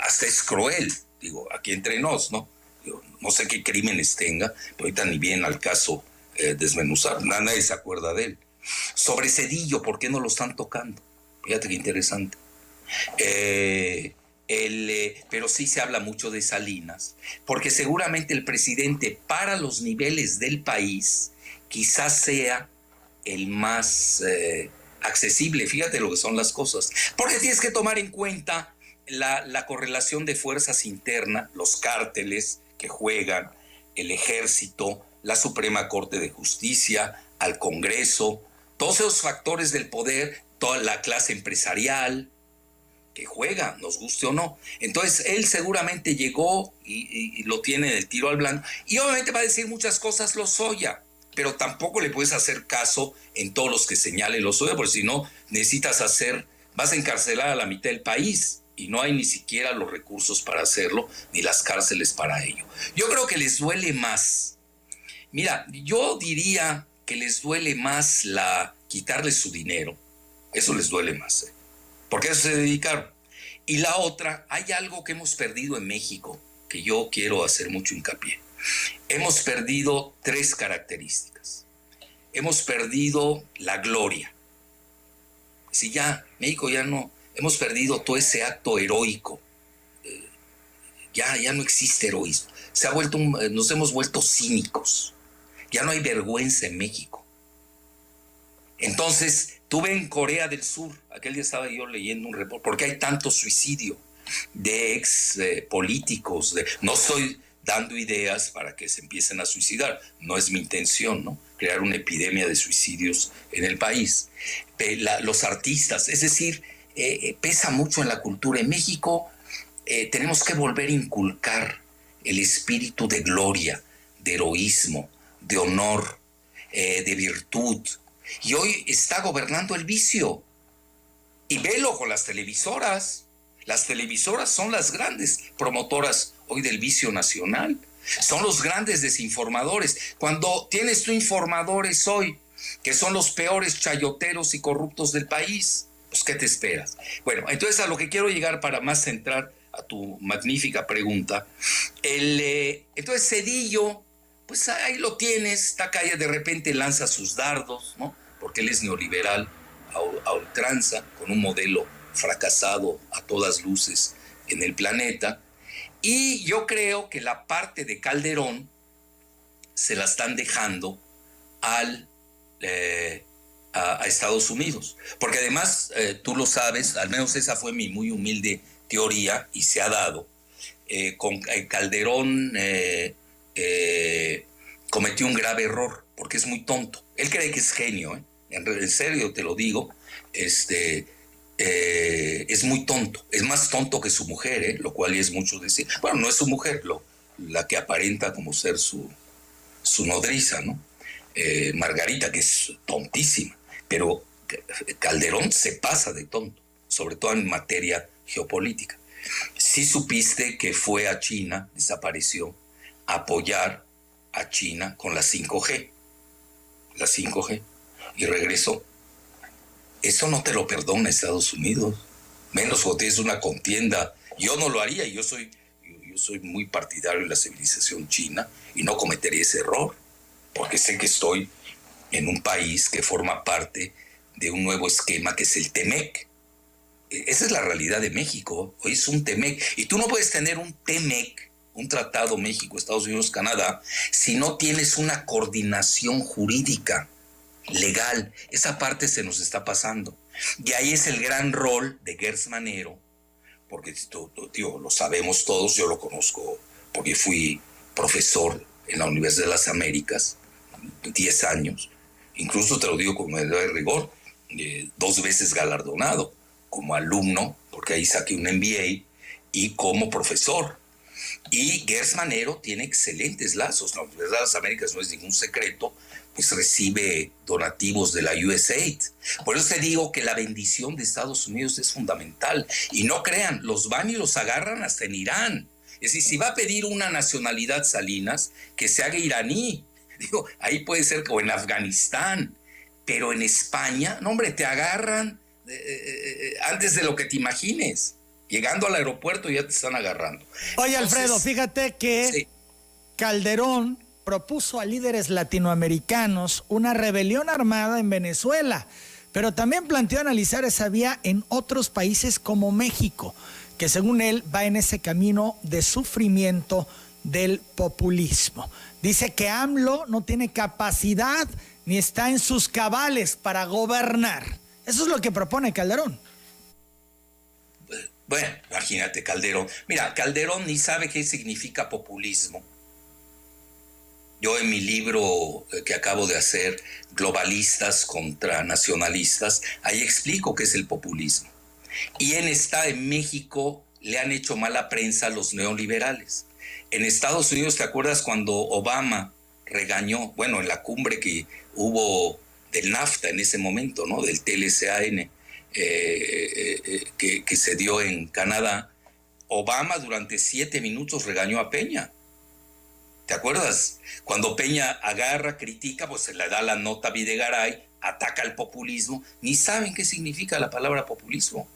Hasta es cruel, digo, aquí entre nos, ¿no? Digo, no sé qué crímenes tenga, pero ahorita ni bien al caso desmenuzar, nadie se acuerda de él. Sobre Zedillo, ¿por qué no lo están tocando? Fíjate qué interesante. Pero sí se habla mucho de Salinas, porque seguramente el presidente para los niveles del país quizás sea el más accesible. Fíjate lo que son las cosas, porque tienes que tomar en cuenta la correlación de fuerzas internas, los cárteles que juegan, el ejército, la Suprema Corte de Justicia, al Congreso, todos esos factores del poder, toda la clase empresarial que juega, nos guste o no. Entonces él seguramente llegó y lo tiene del tiro al blanco, y obviamente va a decir muchas cosas Lozoya, pero tampoco le puedes hacer caso en todos los que señale Lozoya, porque si no vas a encarcelar a la mitad del país, y no hay ni siquiera los recursos para hacerlo, ni las cárceles para ello. Yo creo que les duele más. Mira, yo diría que les duele más quitarles su dinero, Eso les duele más, porque a eso se dedicaron. Y la otra, hay algo que hemos perdido en México, que yo quiero hacer mucho hincapié. Hemos perdido 3 características. Hemos perdido la gloria. Si ya, México ya no, hemos perdido todo ese acto heroico. Ya no existe heroísmo. Nos hemos vuelto cínicos. Ya no hay vergüenza en México. Entonces, tuve en Corea del Sur, aquel día estaba yo leyendo un reporte, ¿por qué hay tanto suicidio de ex políticos? No estoy dando ideas para que se empiecen a suicidar, no es mi intención, ¿no? Crear una epidemia de suicidios en el país. Los artistas, es decir, pesa mucho en la cultura. En México tenemos que volver a inculcar el espíritu de gloria, de heroísmo, de honor, de virtud. Y hoy está gobernando el vicio. Y velo con las televisoras. Las televisoras son las grandes promotoras hoy del vicio nacional. Son los grandes desinformadores. Cuando tienes tú informadores hoy, que son los peores chayoteros y corruptos del país, pues ¿qué te esperas? Bueno, entonces a lo que quiero llegar para más centrar a tu magnífica pregunta. Entonces Zedillo, pues ahí lo tienes, Takaya de repente lanza sus dardos, ¿no? Porque él es neoliberal a ultranza, con un modelo fracasado a todas luces en el planeta. Y yo creo que la parte de Calderón se la están dejando a Estados Unidos. Porque además, tú lo sabes, al menos esa fue mi muy humilde teoría y se ha dado. Con Calderón cometió un grave error, porque es muy tonto. Él cree que es genio, en serio te lo digo, es muy tonto, es más tonto que su mujer, lo cual es mucho decir. Bueno, no es su mujer, la que aparenta como ser su nodriza, ¿no? Margarita, que es tontísima, pero Calderón se pasa de tonto, sobre todo en materia geopolítica. Sí supiste que fue a China, desapareció, a apoyar a China con la 5G, y regresó. Eso no te lo perdona Estados Unidos, menos cuando tienes una contienda. Yo no lo haría, yo soy muy partidario de la civilización china y no cometería ese error, porque sé que estoy en un país que forma parte de un nuevo esquema que es el TEMEC. Esa es la realidad de México, hoy es un TEMEC, y tú no puedes tener un TEMEC, un tratado México, Estados Unidos, Canadá, si no tienes una coordinación jurídica, legal. Esa parte se nos está pasando. Y ahí es el gran rol de Gertz Manero, porque tío, lo sabemos todos, yo lo conozco porque fui profesor en la Universidad de las Américas, 10 años, incluso te lo digo con medida de rigor, 2 veces galardonado como alumno, porque ahí saqué un MBA, y como profesor. Y Gertz Manero tiene excelentes lazos. La Universidad de las Américas no es ningún secreto, pues recibe donativos de la USAID. Por eso te digo que la bendición de Estados Unidos es fundamental. Y no crean, los van y los agarran hasta en Irán. Es decir, si va a pedir una nacionalidad Salinas, que se haga iraní. Digo, ahí puede ser como en Afganistán. Pero en España, no hombre, te agarran antes de lo que te imagines. Llegando al aeropuerto ya te están agarrando. Oye, entonces, Alfredo, fíjate que sí. Calderón propuso a líderes latinoamericanos una rebelión armada en Venezuela, pero también planteó analizar esa vía en otros países como México, que según él va en ese camino de sufrimiento del populismo. Dice que AMLO no tiene capacidad ni está en sus cabales para gobernar. Eso es lo que propone Calderón. Bueno, imagínate Calderón. Mira, Calderón ni sabe qué significa populismo. Yo en mi libro que acabo de hacer, Globalistas contra Nacionalistas, ahí explico qué es el populismo. Y en México le han hecho mala prensa a los neoliberales. En Estados Unidos, ¿te acuerdas cuando Obama regañó, bueno, en la cumbre que hubo del NAFTA en ese momento, ¿no? Del TLCAN, que se dio en Canadá, Obama durante 7 minutos regañó a Peña. ¿Te acuerdas? Cuando Peña agarra, critica, pues se le da la nota a Videgaray ataca al populismo, ni saben qué significa la palabra populismo.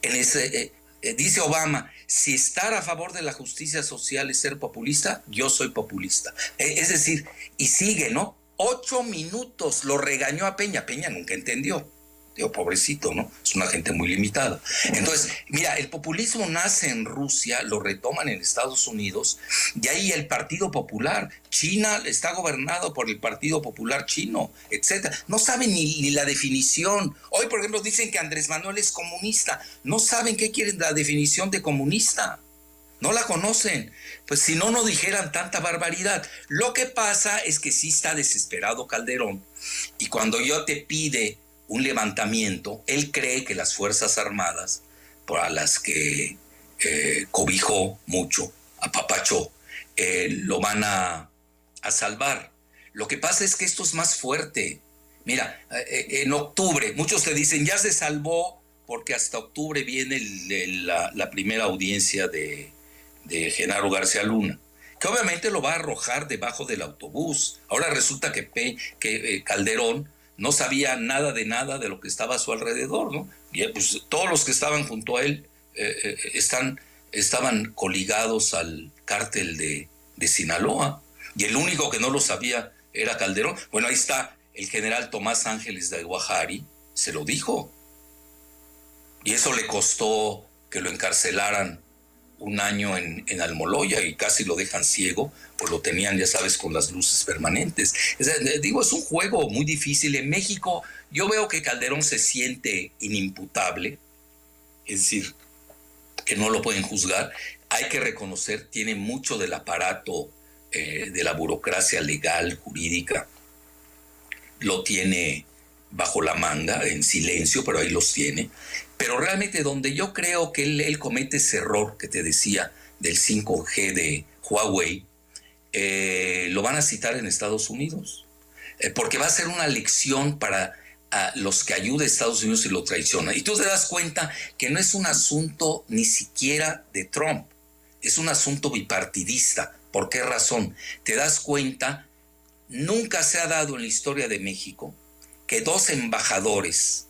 Dice Obama, si estar a favor de la justicia social es ser populista, yo soy populista. Es decir, y sigue, ¿no? 8 minutos lo regañó a Peña. Peña nunca entendió. Digo, pobrecito, ¿no? Es una gente muy limitada. Entonces, mira, el populismo nace en Rusia, lo retoman en Estados Unidos, y ahí el Partido Popular. China está gobernado por el Partido Popular chino, etcétera. No saben ni la definición. Hoy, por ejemplo, dicen que Andrés Manuel es comunista. No saben qué quiere la definición de comunista. No la conocen. Pues si no, no dijeran tanta barbaridad. Lo que pasa es que sí está desesperado Calderón, y cuando yo te pide un levantamiento, él cree que las Fuerzas Armadas, por las que cobijó mucho, apapachó, lo van a salvar. Lo que pasa es que esto es más fuerte. Mira, en octubre, muchos te dicen, ya se salvó porque hasta octubre viene la primera audiencia de Genaro García Luna, que obviamente lo va a arrojar debajo del autobús. Ahora resulta que Calderón no sabía nada de lo que estaba a su alrededor, ¿no? Y pues todos los que estaban junto a él estaban coligados al cártel de Sinaloa, y el único que no lo sabía era Calderón. Bueno, ahí está el general Tomás Ángeles de Guajari, se lo dijo, y eso le costó que lo encarcelaran un año en Almoloya, y casi lo dejan ciego, pues lo tenían, ya sabes, con las luces permanentes. Es un juego muy difícil. En México yo veo que Calderón se siente inimputable, es decir, que no lo pueden juzgar. Hay que reconocer, tiene mucho del aparato de la burocracia legal, jurídica, lo tiene bajo la manga, en silencio, pero ahí los tiene. Pero realmente donde yo creo que él comete ese error que te decía del 5G de Huawei, lo van a citar en Estados Unidos, porque va a ser una lección para los que ayuda a Estados Unidos y lo traiciona. Y tú te das cuenta que no es un asunto ni siquiera de Trump, es un asunto bipartidista. ¿Por qué razón? Te das cuenta, nunca se ha dado en la historia de México que 2 embajadores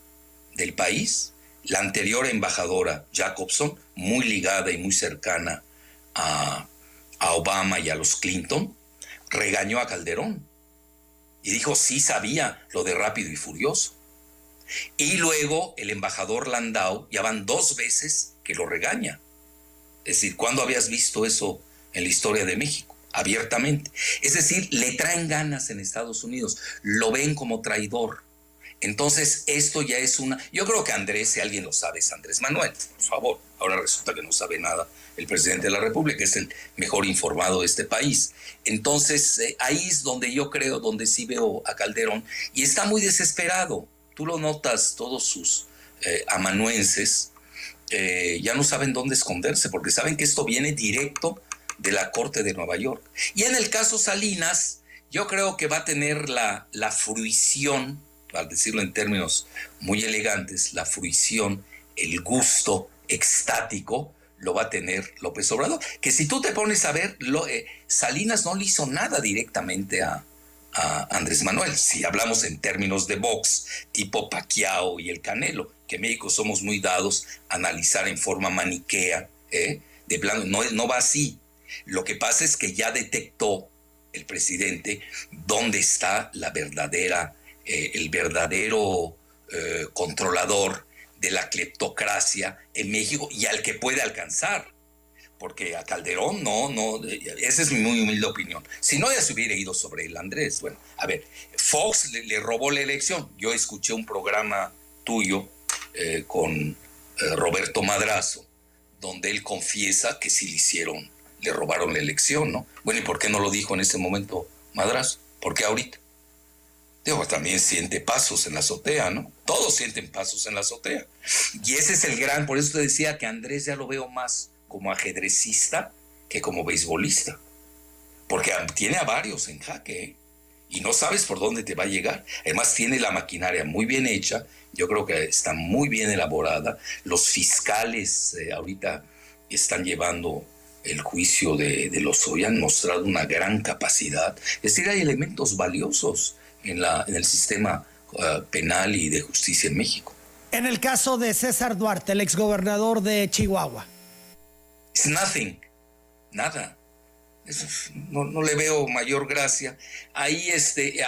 del país, la anterior embajadora Jacobson, muy ligada y muy cercana a Obama y a los Clinton, regañó a Calderón y dijo sí sabía lo de Rápido y Furioso. Y luego el embajador Landau, ya van 2 veces que lo regaña. Es decir, ¿cuándo habías visto eso en la historia de México? Abiertamente. Es decir, le traen ganas en Estados Unidos, lo ven como traidor. Entonces, esto ya es yo creo que Andrés, si alguien lo sabe, es Andrés Manuel, por favor. Ahora resulta que no sabe nada el presidente de la República, es el mejor informado de este país. Entonces, ahí es donde yo creo, donde sí veo a Calderón, y está muy desesperado. Tú lo notas, todos sus amanuenses ya no saben dónde esconderse, porque saben que esto viene directo de la Corte de Nueva York. Y en el caso Salinas, yo creo que va a tener la fruición, al decirlo en términos muy elegantes, la fruición, el gusto extático, lo va a tener López Obrador. Que si tú te pones a ver, Salinas no le hizo nada directamente a Andrés Manuel. Si hablamos en términos de box, tipo Pacquiao y el Canelo, que en México somos muy dados a analizar en forma maniquea, de plano, no va así. Lo que pasa es que ya detectó el presidente dónde está el verdadero controlador de la cleptocracia en México y al que puede alcanzar. Porque a Calderón esa es mi muy humilde opinión. Si no, ya se hubiera ido sobre el Andrés. Bueno, a ver, Fox le robó la elección. Yo escuché un programa tuyo con Roberto Madrazo, donde él confiesa que sí le robaron la elección, ¿no? Bueno, ¿y por qué no lo dijo en ese momento Madrazo? ¿Por qué ahorita? Digo, también siente pasos en la azotea, ¿no? Todos sienten pasos en la azotea. Y ese es por eso te decía que Andrés ya lo veo más como ajedrecista que como beisbolista. Porque tiene a varios en jaque, ¿eh? Y no sabes por dónde te va a llegar. Además tiene la maquinaria muy bien hecha, yo creo que está muy bien elaborada. Los fiscales ahorita están llevando el juicio de Lozoya, han mostrado una gran capacidad. Es decir, hay elementos valiosos en el sistema penal y de justicia en México. En el caso de César Duarte, el exgobernador de Chihuahua. It's nothing, nada. No le veo mayor gracia. Ahí,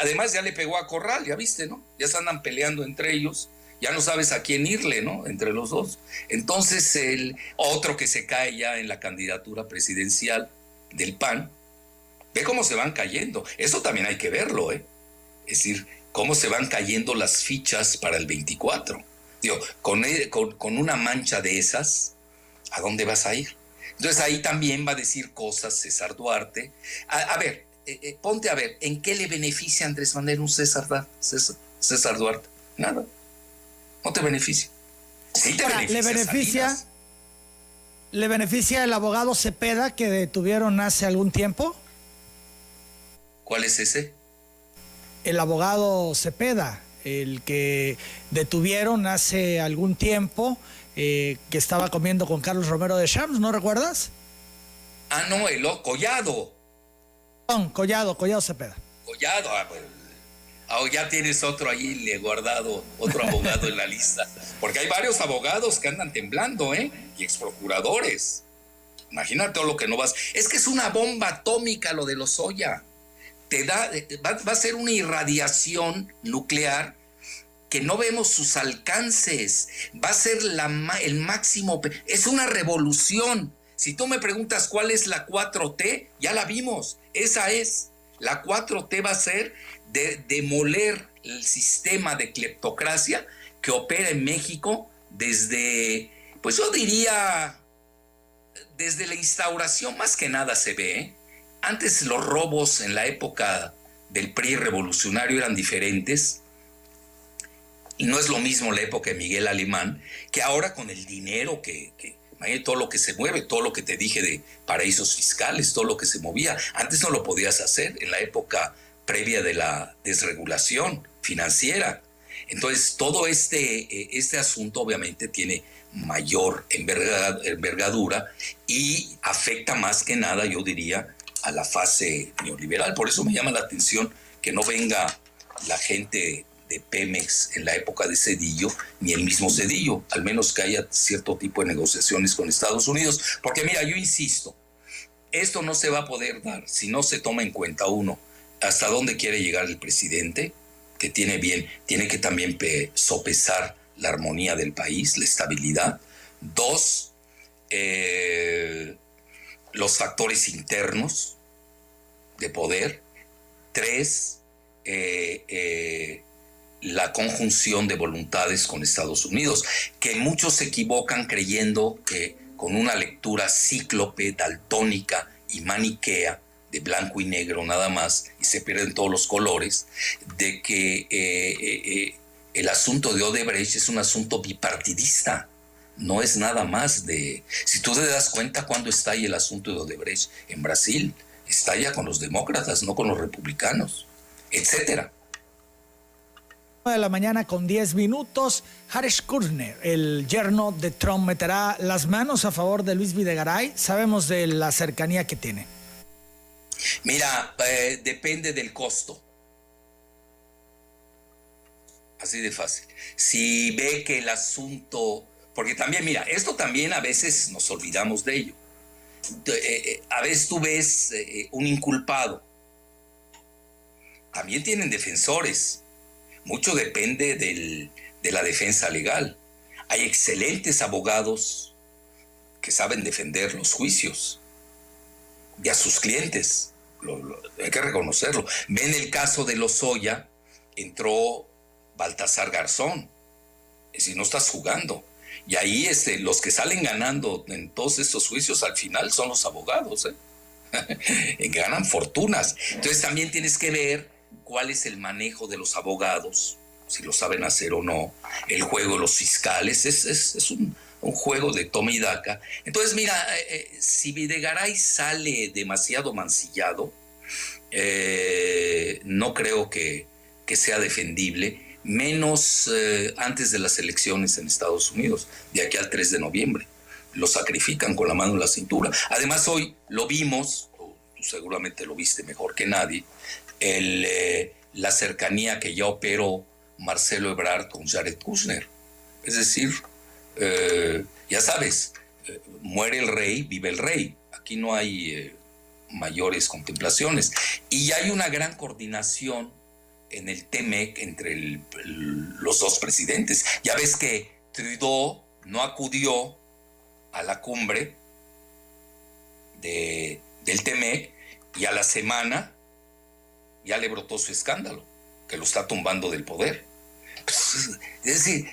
además ya le pegó a Corral, ya viste, ¿no? Ya se andan peleando entre ellos, ya no sabes a quién irle, ¿no? Entre los dos. Entonces, el otro que se cae ya en la candidatura presidencial del PAN, ve cómo se van cayendo. Eso también hay que verlo, ¿eh? Es decir, cómo se van cayendo las fichas para el 24. Digo, con una mancha de esas, ¿a dónde vas a ir? Entonces ahí también va a decir cosas César Duarte. A ver, ponte a ver, ¿en qué le beneficia a Andrés Manuel un César Duarte? Nada, no te beneficia. Sí te beneficia. ¿Le beneficia el abogado Cepeda que detuvieron hace algún tiempo? ¿Cuál es ese? El abogado Cepeda, el que detuvieron hace algún tiempo, que estaba comiendo con Carlos Romero de Champs, ¿no recuerdas? Ah, no, Collado. Collado Cepeda. Collado, ya tienes otro ahí, le he guardado otro abogado en la lista. Porque hay varios abogados que andan temblando, y exprocuradores. Imagínate todo lo que no vas. Es que es una bomba atómica lo de Lozoya. Va a ser una irradiación nuclear que no vemos sus alcances. Va a ser el máximo. Es una revolución. Si tú me preguntas cuál es la 4T, ya la vimos. Esa es. La 4T va a ser de demoler el sistema de cleptocracia que opera en México desde, pues yo diría, desde la instauración. Más que nada se ve, Antes los robos en la época del PRI revolucionario eran diferentes. Y no es lo mismo la época de Miguel Alemán, que ahora con el dinero todo lo que se mueve, todo lo que te dije de paraísos fiscales, todo lo que se movía. Antes no lo podías hacer en la época previa de la desregulación financiera. Entonces, todo este asunto obviamente tiene mayor envergadura y afecta más que nada, yo diría, a la fase neoliberal. Por eso me llama la atención que no venga la gente de Pemex en la época de Zedillo, ni el mismo Zedillo, al menos que haya cierto tipo de negociaciones con Estados Unidos. Porque mira, yo insisto, esto no se va a poder dar si no se toma en cuenta, uno, hasta dónde quiere llegar el presidente, que tiene que también sopesar la armonía del país, la estabilidad. Dos, los factores internos de poder. Tres, la conjunción de voluntades con Estados Unidos, que muchos se equivocan creyendo que con una lectura cíclope, daltónica y maniquea, de blanco y negro nada más, y se pierden todos los colores, de que el asunto de Odebrecht es un asunto bipartidista, no es nada más de... Si tú te das cuenta cuando estalla el asunto de Odebrecht en Brasil, estalla con los demócratas, no con los republicanos, etcétera. De la mañana con 10 minutos, Harish Kushner, el yerno de Trump, meterá las manos a favor de Luis Videgaray. Sabemos de la cercanía que tiene. Mira, depende del costo. Así de fácil. Si ve que el asunto... Porque también, mira, esto también a veces nos olvidamos de ello. A veces tú ves un inculpado. También tienen defensores. Mucho depende de la defensa legal. Hay excelentes abogados que saben defender los juicios y a sus clientes. Hay que reconocerlo. Ven el caso de Lozoya, entró Baltasar Garzón. Es decir, no estás jugando. Y ahí los que salen ganando en todos estos juicios al final son los abogados. Ganan fortunas. Entonces también tienes que ver cuál es el manejo de los abogados, si lo saben hacer o no, el juego de los fiscales, es un juego de toma y daca. Entonces, mira, si Videgaray sale demasiado mancillado, no creo que sea defendible, menos antes de las elecciones en Estados Unidos, de aquí al 3 de noviembre. Lo sacrifican con la mano en la cintura. Además, hoy lo vimos, tú seguramente lo viste mejor que nadie, la cercanía que ya operó Marcelo Ebrard con Jared Kushner. Es decir, ya sabes, muere el rey, vive el rey. Aquí no hay mayores contemplaciones. Y hay una gran coordinación en el TMEC entre los dos presidentes. Ya ves que Trudeau no acudió a la cumbre del TMEC y a la semana ya le brotó su escándalo, que lo está tumbando del poder. Pues, es decir,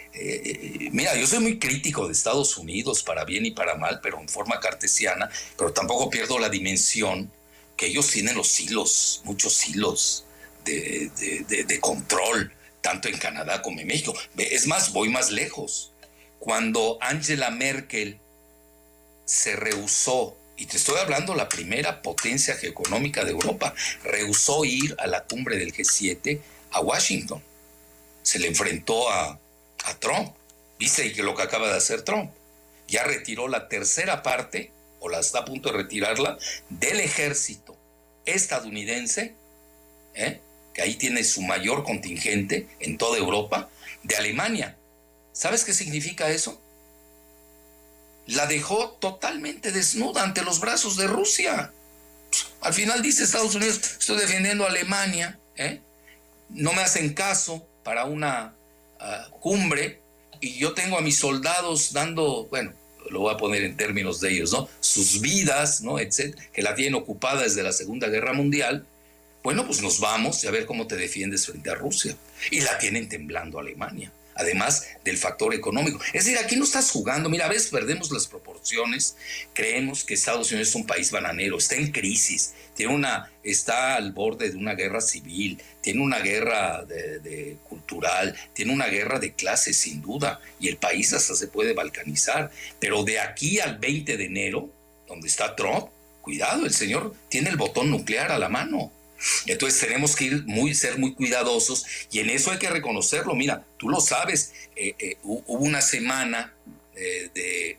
mira, yo soy muy crítico de Estados Unidos para bien y para mal, pero en forma cartesiana, pero tampoco pierdo la dimensión que ellos tienen los hilos, muchos hilos de control, tanto en Canadá como en México. Es más, voy más lejos. Cuando Angela Merkel se rehusó, y te estoy hablando la primera potencia geoeconómica de Europa, rehusó ir a la cumbre del G7 a Washington. Se le enfrentó a Trump. ¿Viste lo que acaba de hacer Trump? Ya retiró la tercera parte, o la está a punto de retirarla, del ejército estadounidense, que ahí tiene su mayor contingente en toda Europa, de Alemania. ¿Sabes qué significa eso? La dejó totalmente desnuda ante los brazos de Rusia. Al final dice Estados Unidos, estoy defendiendo a Alemania, no me hacen caso para una cumbre, y yo tengo a mis soldados dando, bueno, lo voy a poner en términos de ellos, ¿no? Sus vidas, ¿no? Etcétera, que la tienen ocupada desde la Segunda Guerra Mundial. Bueno, pues nos vamos y a ver cómo te defiendes frente a Rusia. Y la tienen temblando Alemania, además del factor económico. Es decir, aquí no estás jugando. Mira, a veces perdemos las proporciones, creemos que Estados Unidos es un país bananero, está en crisis, está al borde de una guerra civil, tiene una guerra cultural, tiene una guerra de clases sin duda, y el país hasta se puede balcanizar. Pero de aquí al 20 de enero, donde está Trump, cuidado, el señor tiene el botón nuclear a la mano. Entonces tenemos que ser muy cuidadosos, y en eso hay que reconocerlo. Mira, tú lo sabes, hubo una semana de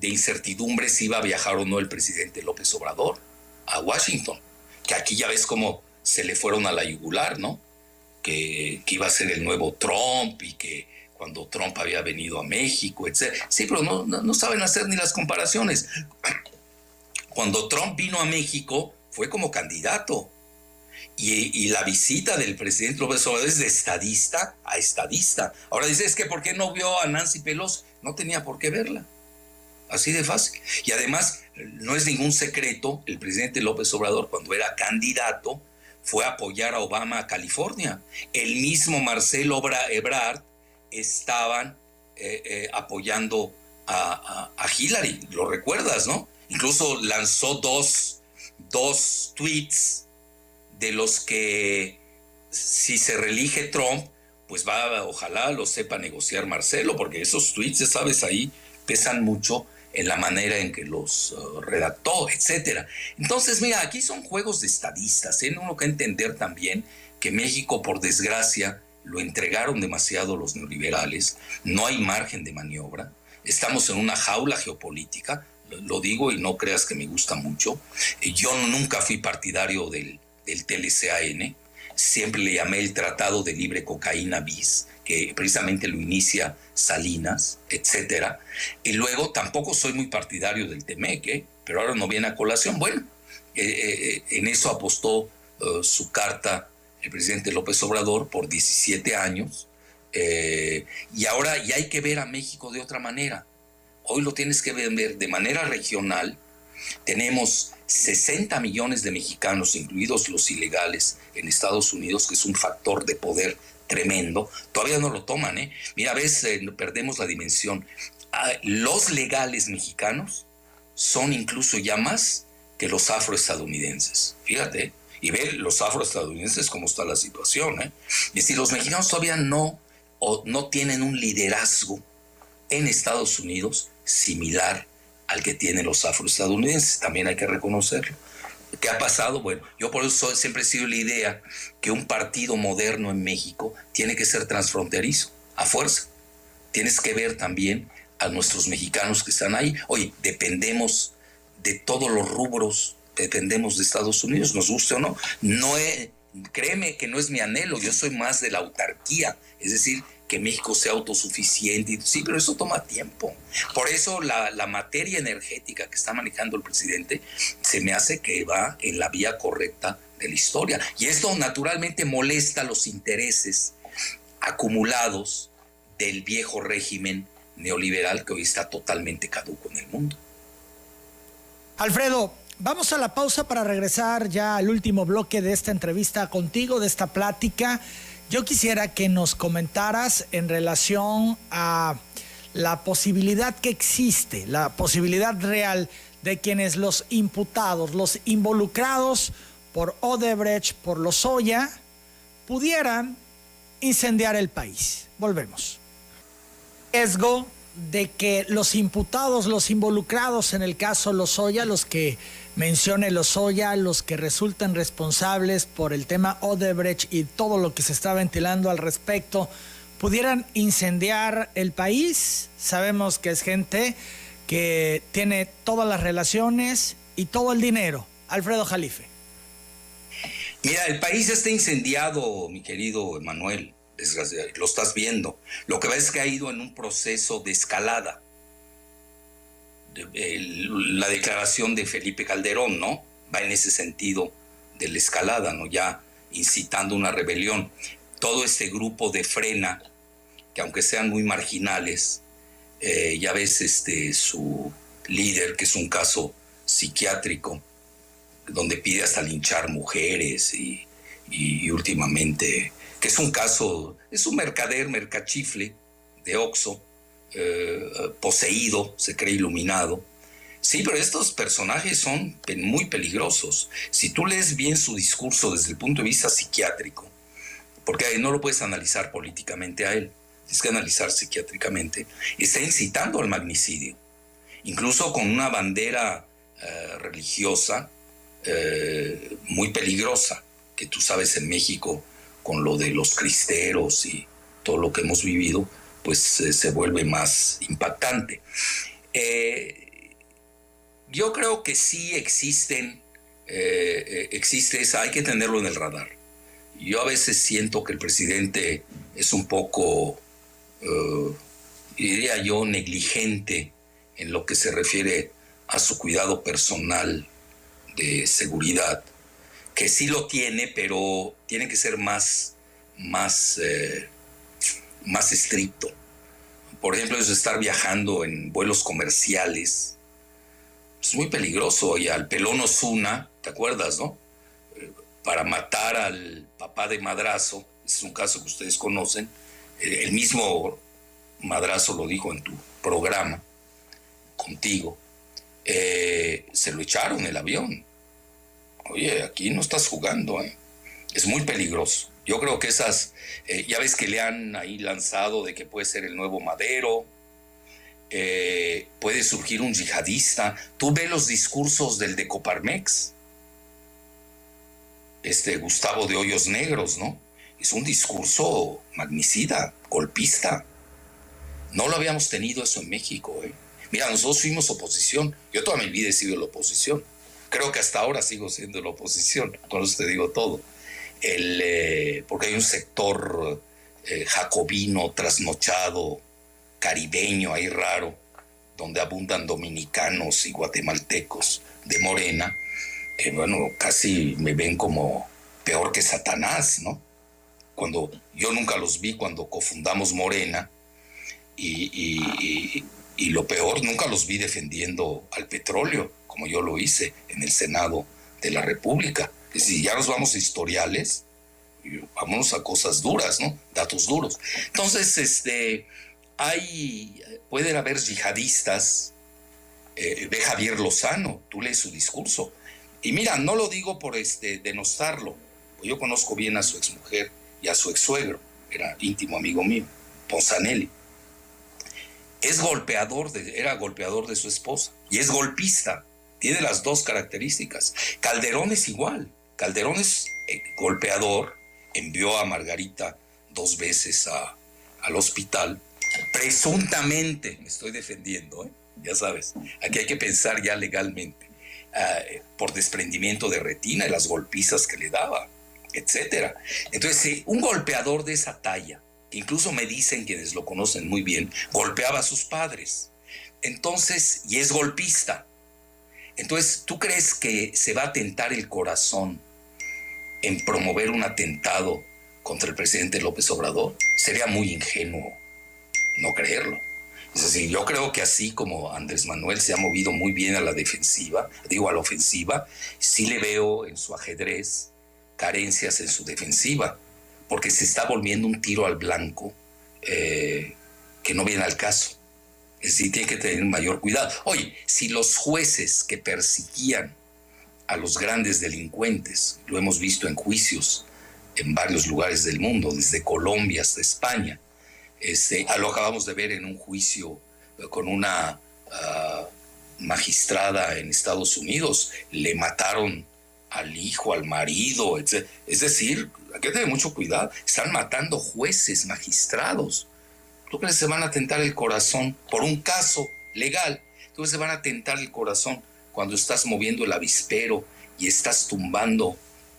incertidumbre si iba a viajar o no el presidente López Obrador a Washington, que aquí ya ves cómo se le fueron a la yugular, ¿no? Que iba a ser el nuevo Trump, y que cuando Trump había venido a México, etc. Sí, pero no saben hacer ni las comparaciones. Cuando Trump vino a México fue como candidato. Y la visita del presidente López Obrador es de estadista a estadista. Ahora dice, es que ¿por qué no vio a Nancy Pelosi? No tenía por qué verla. Así de fácil. Y además, no es ningún secreto, el presidente López Obrador, cuando era candidato, fue a apoyar a Obama a California. El mismo Marcelo Ebrard estaban apoyando a Hillary. Lo recuerdas, ¿no? Incluso lanzó dos tweets de los que, si se reelige Trump, pues ojalá lo sepa negociar Marcelo, porque esos tweets, ya sabes, ahí pesan mucho en la manera en que los redactó, etcétera. Entonces, mira, aquí son juegos de estadistas. Uno que entender también que México, por desgracia, lo entregaron demasiado los neoliberales, no hay margen de maniobra, estamos en una jaula geopolítica, lo digo y no creas que me gusta mucho. Yo nunca fui partidario del TLCAN, siempre le llamé el Tratado de Libre Cocaína bis, que precisamente lo inicia Salinas, etcétera. Y luego tampoco soy muy partidario del TMEC, pero ahora no viene a colación. Bueno, en eso apostó su carta el presidente López Obrador por 17 años, y ahora ya hay que ver a México de otra manera. Hoy lo tienes que ver de manera regional. Tenemos 60 millones de mexicanos, incluidos los ilegales, en Estados Unidos, que es un factor de poder tremendo. Todavía no lo toman, ¿eh? Mira, a veces perdemos la dimensión. Los legales mexicanos son incluso ya más que los afroestadounidenses. Fíjate, y ve los afroestadounidenses cómo está la situación, ¿eh? Es decir, los mexicanos todavía no tienen un liderazgo en Estados Unidos similar al que tienen los afroestadounidenses. También hay que reconocerlo. ¿Qué ha pasado? Bueno, yo por eso siempre he sido la idea que un partido moderno en México tiene que ser transfronterizo, a fuerza. Tienes que ver también a nuestros mexicanos que están ahí. Oye, dependemos de todos los rubros, dependemos de Estados Unidos, nos guste o no. créeme que no es mi anhelo, yo soy más de la autarquía, es decir, que México sea autosuficiente. Sí, pero eso toma tiempo. Por eso la materia energética que está manejando el presidente se me hace que va en la vía correcta de la historia. Y esto naturalmente molesta los intereses acumulados del viejo régimen neoliberal que hoy está totalmente caduco en el mundo. Alfredo, vamos a la pausa para regresar ya al último bloque de esta entrevista contigo, de esta plática. Yo quisiera que nos comentaras en relación a la posibilidad que existe, la posibilidad real de quienes los imputados, los involucrados por Odebrecht, por Lozoya, pudieran incendiar el país. Volvemos. Riesgo de que los imputados, los involucrados en el caso Lozoya, los que mencione Lozoya, los que resultan responsables por el tema Odebrecht y todo lo que se está ventilando al respecto, pudieran incendiar el país. Sabemos que es gente que tiene todas las relaciones y todo el dinero. Alfredo Jalife. Mira, el país está incendiado, mi querido Emanuel. Lo estás viendo. Lo que ves es que ha ido en un proceso de escalada. La declaración de Felipe Calderón, ¿no? Va en ese sentido de la escalada, ¿no? Ya incitando una rebelión. Todo este grupo de Frena, que aunque sean muy marginales, ya ves su líder, que es un caso psiquiátrico, donde pide hasta linchar mujeres y últimamente, que es un caso, es un mercachifle de Oxxo, poseído, se cree iluminado. Sí, pero estos personajes son muy peligrosos. Si tú lees bien su discurso desde el punto de vista psiquiátrico, porque no lo puedes analizar políticamente a él, tienes que analizar psiquiátricamente, está incitando al magnicidio, incluso con una bandera religiosa muy peligrosa, que tú sabes en México, con lo de los cristeros y todo lo que hemos vivido, pues se vuelve más impactante. Yo creo que sí existe esa, hay que tenerlo en el radar. Yo a veces siento que el presidente es un poco, diría yo, negligente en lo que se refiere a su cuidado personal de seguridad, que sí lo tiene, pero tiene que ser más estricto. Por ejemplo, eso de estar viajando en vuelos comerciales es muy peligroso. Y al pelón Osuna, ¿te acuerdas, no? Para matar al papá de Madrazo, es un caso que ustedes conocen, el mismo Madrazo lo dijo en tu programa, contigo, se lo echaron el avión. Oye, aquí no estás jugando, es muy peligroso. Yo creo que esas, ya ves que le han ahí lanzado de que puede ser el nuevo Madero, puede surgir un yihadista. Tú ves los discursos del de Coparmex, Gustavo de Hoyos Negros, ¿no? Es un discurso magnicida, golpista. No lo habíamos tenido eso en México, Mira, nosotros fuimos oposición. Yo toda mi vida he sido la oposición. Creo que hasta ahora sigo siendo la oposición. Con eso te digo todo. Porque hay un sector jacobino, trasnochado, caribeño, ahí raro, donde abundan dominicanos y guatemaltecos de Morena, que bueno, casi me ven como peor que Satanás, ¿no? Cuando yo nunca los vi cuando cofundamos Morena, y lo peor, nunca los vi defendiendo al petróleo, como yo lo hice en el Senado de la República. Si ya nos vamos a historiales, vámonos a cosas duras, ¿no? Datos duros. Entonces, pueden haber yihadistas. Ve Javier Lozano, tú lees su discurso. Y mira, no lo digo por denostarlo. Yo conozco bien a su exmujer y a su exsuegro, era íntimo amigo mío, Ponzanelli. Era golpeador de su esposa y es golpista. Tiene las dos características. Calderón es igual. Calderón es golpeador, envió a Margarita 2 veces al hospital, presuntamente, me estoy defendiendo, ya sabes, aquí hay que pensar ya legalmente, por desprendimiento de retina y las golpizas que le daba. etcétera. Entonces, un golpeador de esa talla, que incluso me dicen quienes lo conocen muy bien, golpeaba a sus padres. Entonces, y es golpista. Entonces, ¿tú crees que se va a tentar el corazón en promover un atentado contra el presidente López Obrador? Sería muy ingenuo no creerlo. Es decir, yo creo que así como Andrés Manuel se ha movido muy bien a la defensiva, a la ofensiva, sí le veo en su ajedrez carencias en su defensiva, porque se está volviendo un tiro al blanco que no viene al caso. Es decir, tiene que tener mayor cuidado. Oye, si los jueces que persiguían a los grandes delincuentes, lo hemos visto en juicios en varios lugares del mundo, desde Colombia hasta España, lo acabamos de ver en un juicio con una magistrada en Estados Unidos, le mataron al hijo, al marido, etc. Es decir, hay que tener mucho cuidado, están matando jueces, magistrados. ¿Tú crees que se van a tentar el corazón por un caso legal? ¿Tú crees que se van a tentar el corazón cuando estás moviendo el avispero y estás tumbando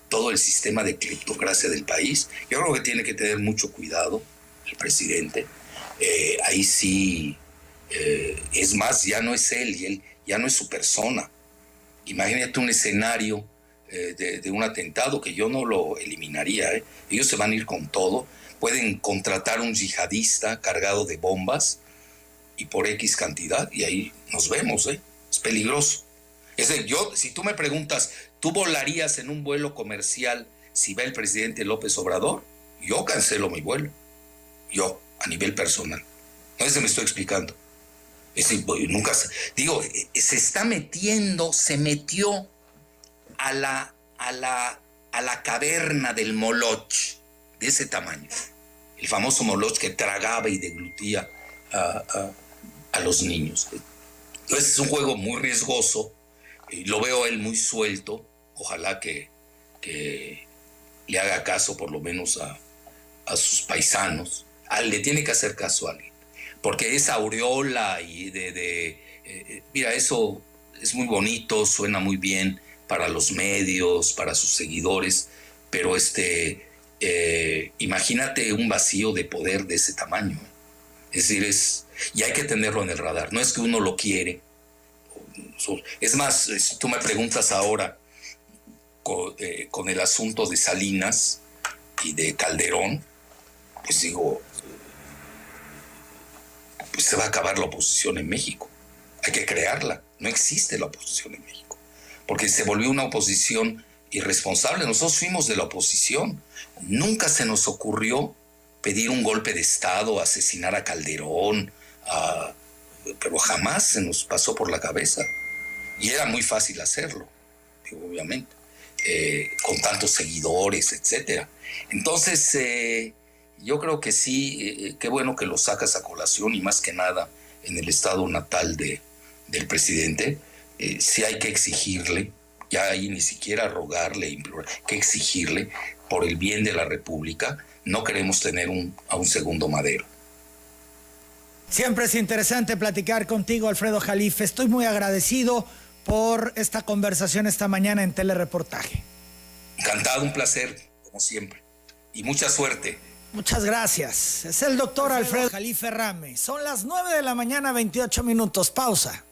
todo el sistema de cleptocracia del país? Yo creo que tiene que tener mucho cuidado el presidente. Ahí sí, es más, ya no es él, y él ya no es su persona. Imagínate un escenario de un atentado que yo no lo eliminaría. Ellos se van a ir con todo. Pueden contratar un yihadista cargado de bombas y por X cantidad, y ahí nos vemos. Es peligroso. Si tú me preguntas, ¿tú volarías en un vuelo comercial si va el presidente López Obrador? Yo cancelo mi vuelo. Yo, a nivel personal. No sé si me estoy explicando. Se metió a la caverna del Moloch, de ese tamaño. El famoso Moloch que tragaba y deglutía a los niños. Entonces es un juego muy riesgoso, y lo veo a él muy suelto. Ojalá que le haga caso por lo menos a sus paisanos. Le tiene que hacer caso a alguien, porque esa aureola y mira, eso es muy bonito, suena muy bien para los medios, para sus seguidores, pero imagínate un vacío de poder de ese tamaño. Es decir, y hay que tenerlo en el radar. No es que uno lo quiere. Es más, si tú me preguntas ahora con el asunto de Salinas y de Calderón, pues digo, pues se va a acabar la oposición en México. Hay que crearla. No existe la oposición en México, porque se volvió una oposición irresponsable. Nosotros fuimos de la oposición. Nunca se nos ocurrió pedir un golpe de Estado, asesinar a Calderón, pero jamás se nos pasó por la cabeza. Y era muy fácil hacerlo, obviamente, con tantos seguidores, etcétera. Entonces, yo creo que sí, qué bueno que lo sacas a colación, y más que nada en el estado natal del presidente. Sí hay que exigirle, ya ahí ni siquiera rogarle, implorar, que exigirle por el bien de la República. No queremos tener a un segundo Madero. Siempre es interesante platicar contigo, Alfredo Jalife. Estoy muy agradecido por esta conversación esta mañana en Telereportaje. Encantado, un placer, como siempre. Y mucha suerte. Muchas gracias. Es el doctor Alfredo Jalife Rame. Son las 9 de la mañana, 28 minutos. Pausa.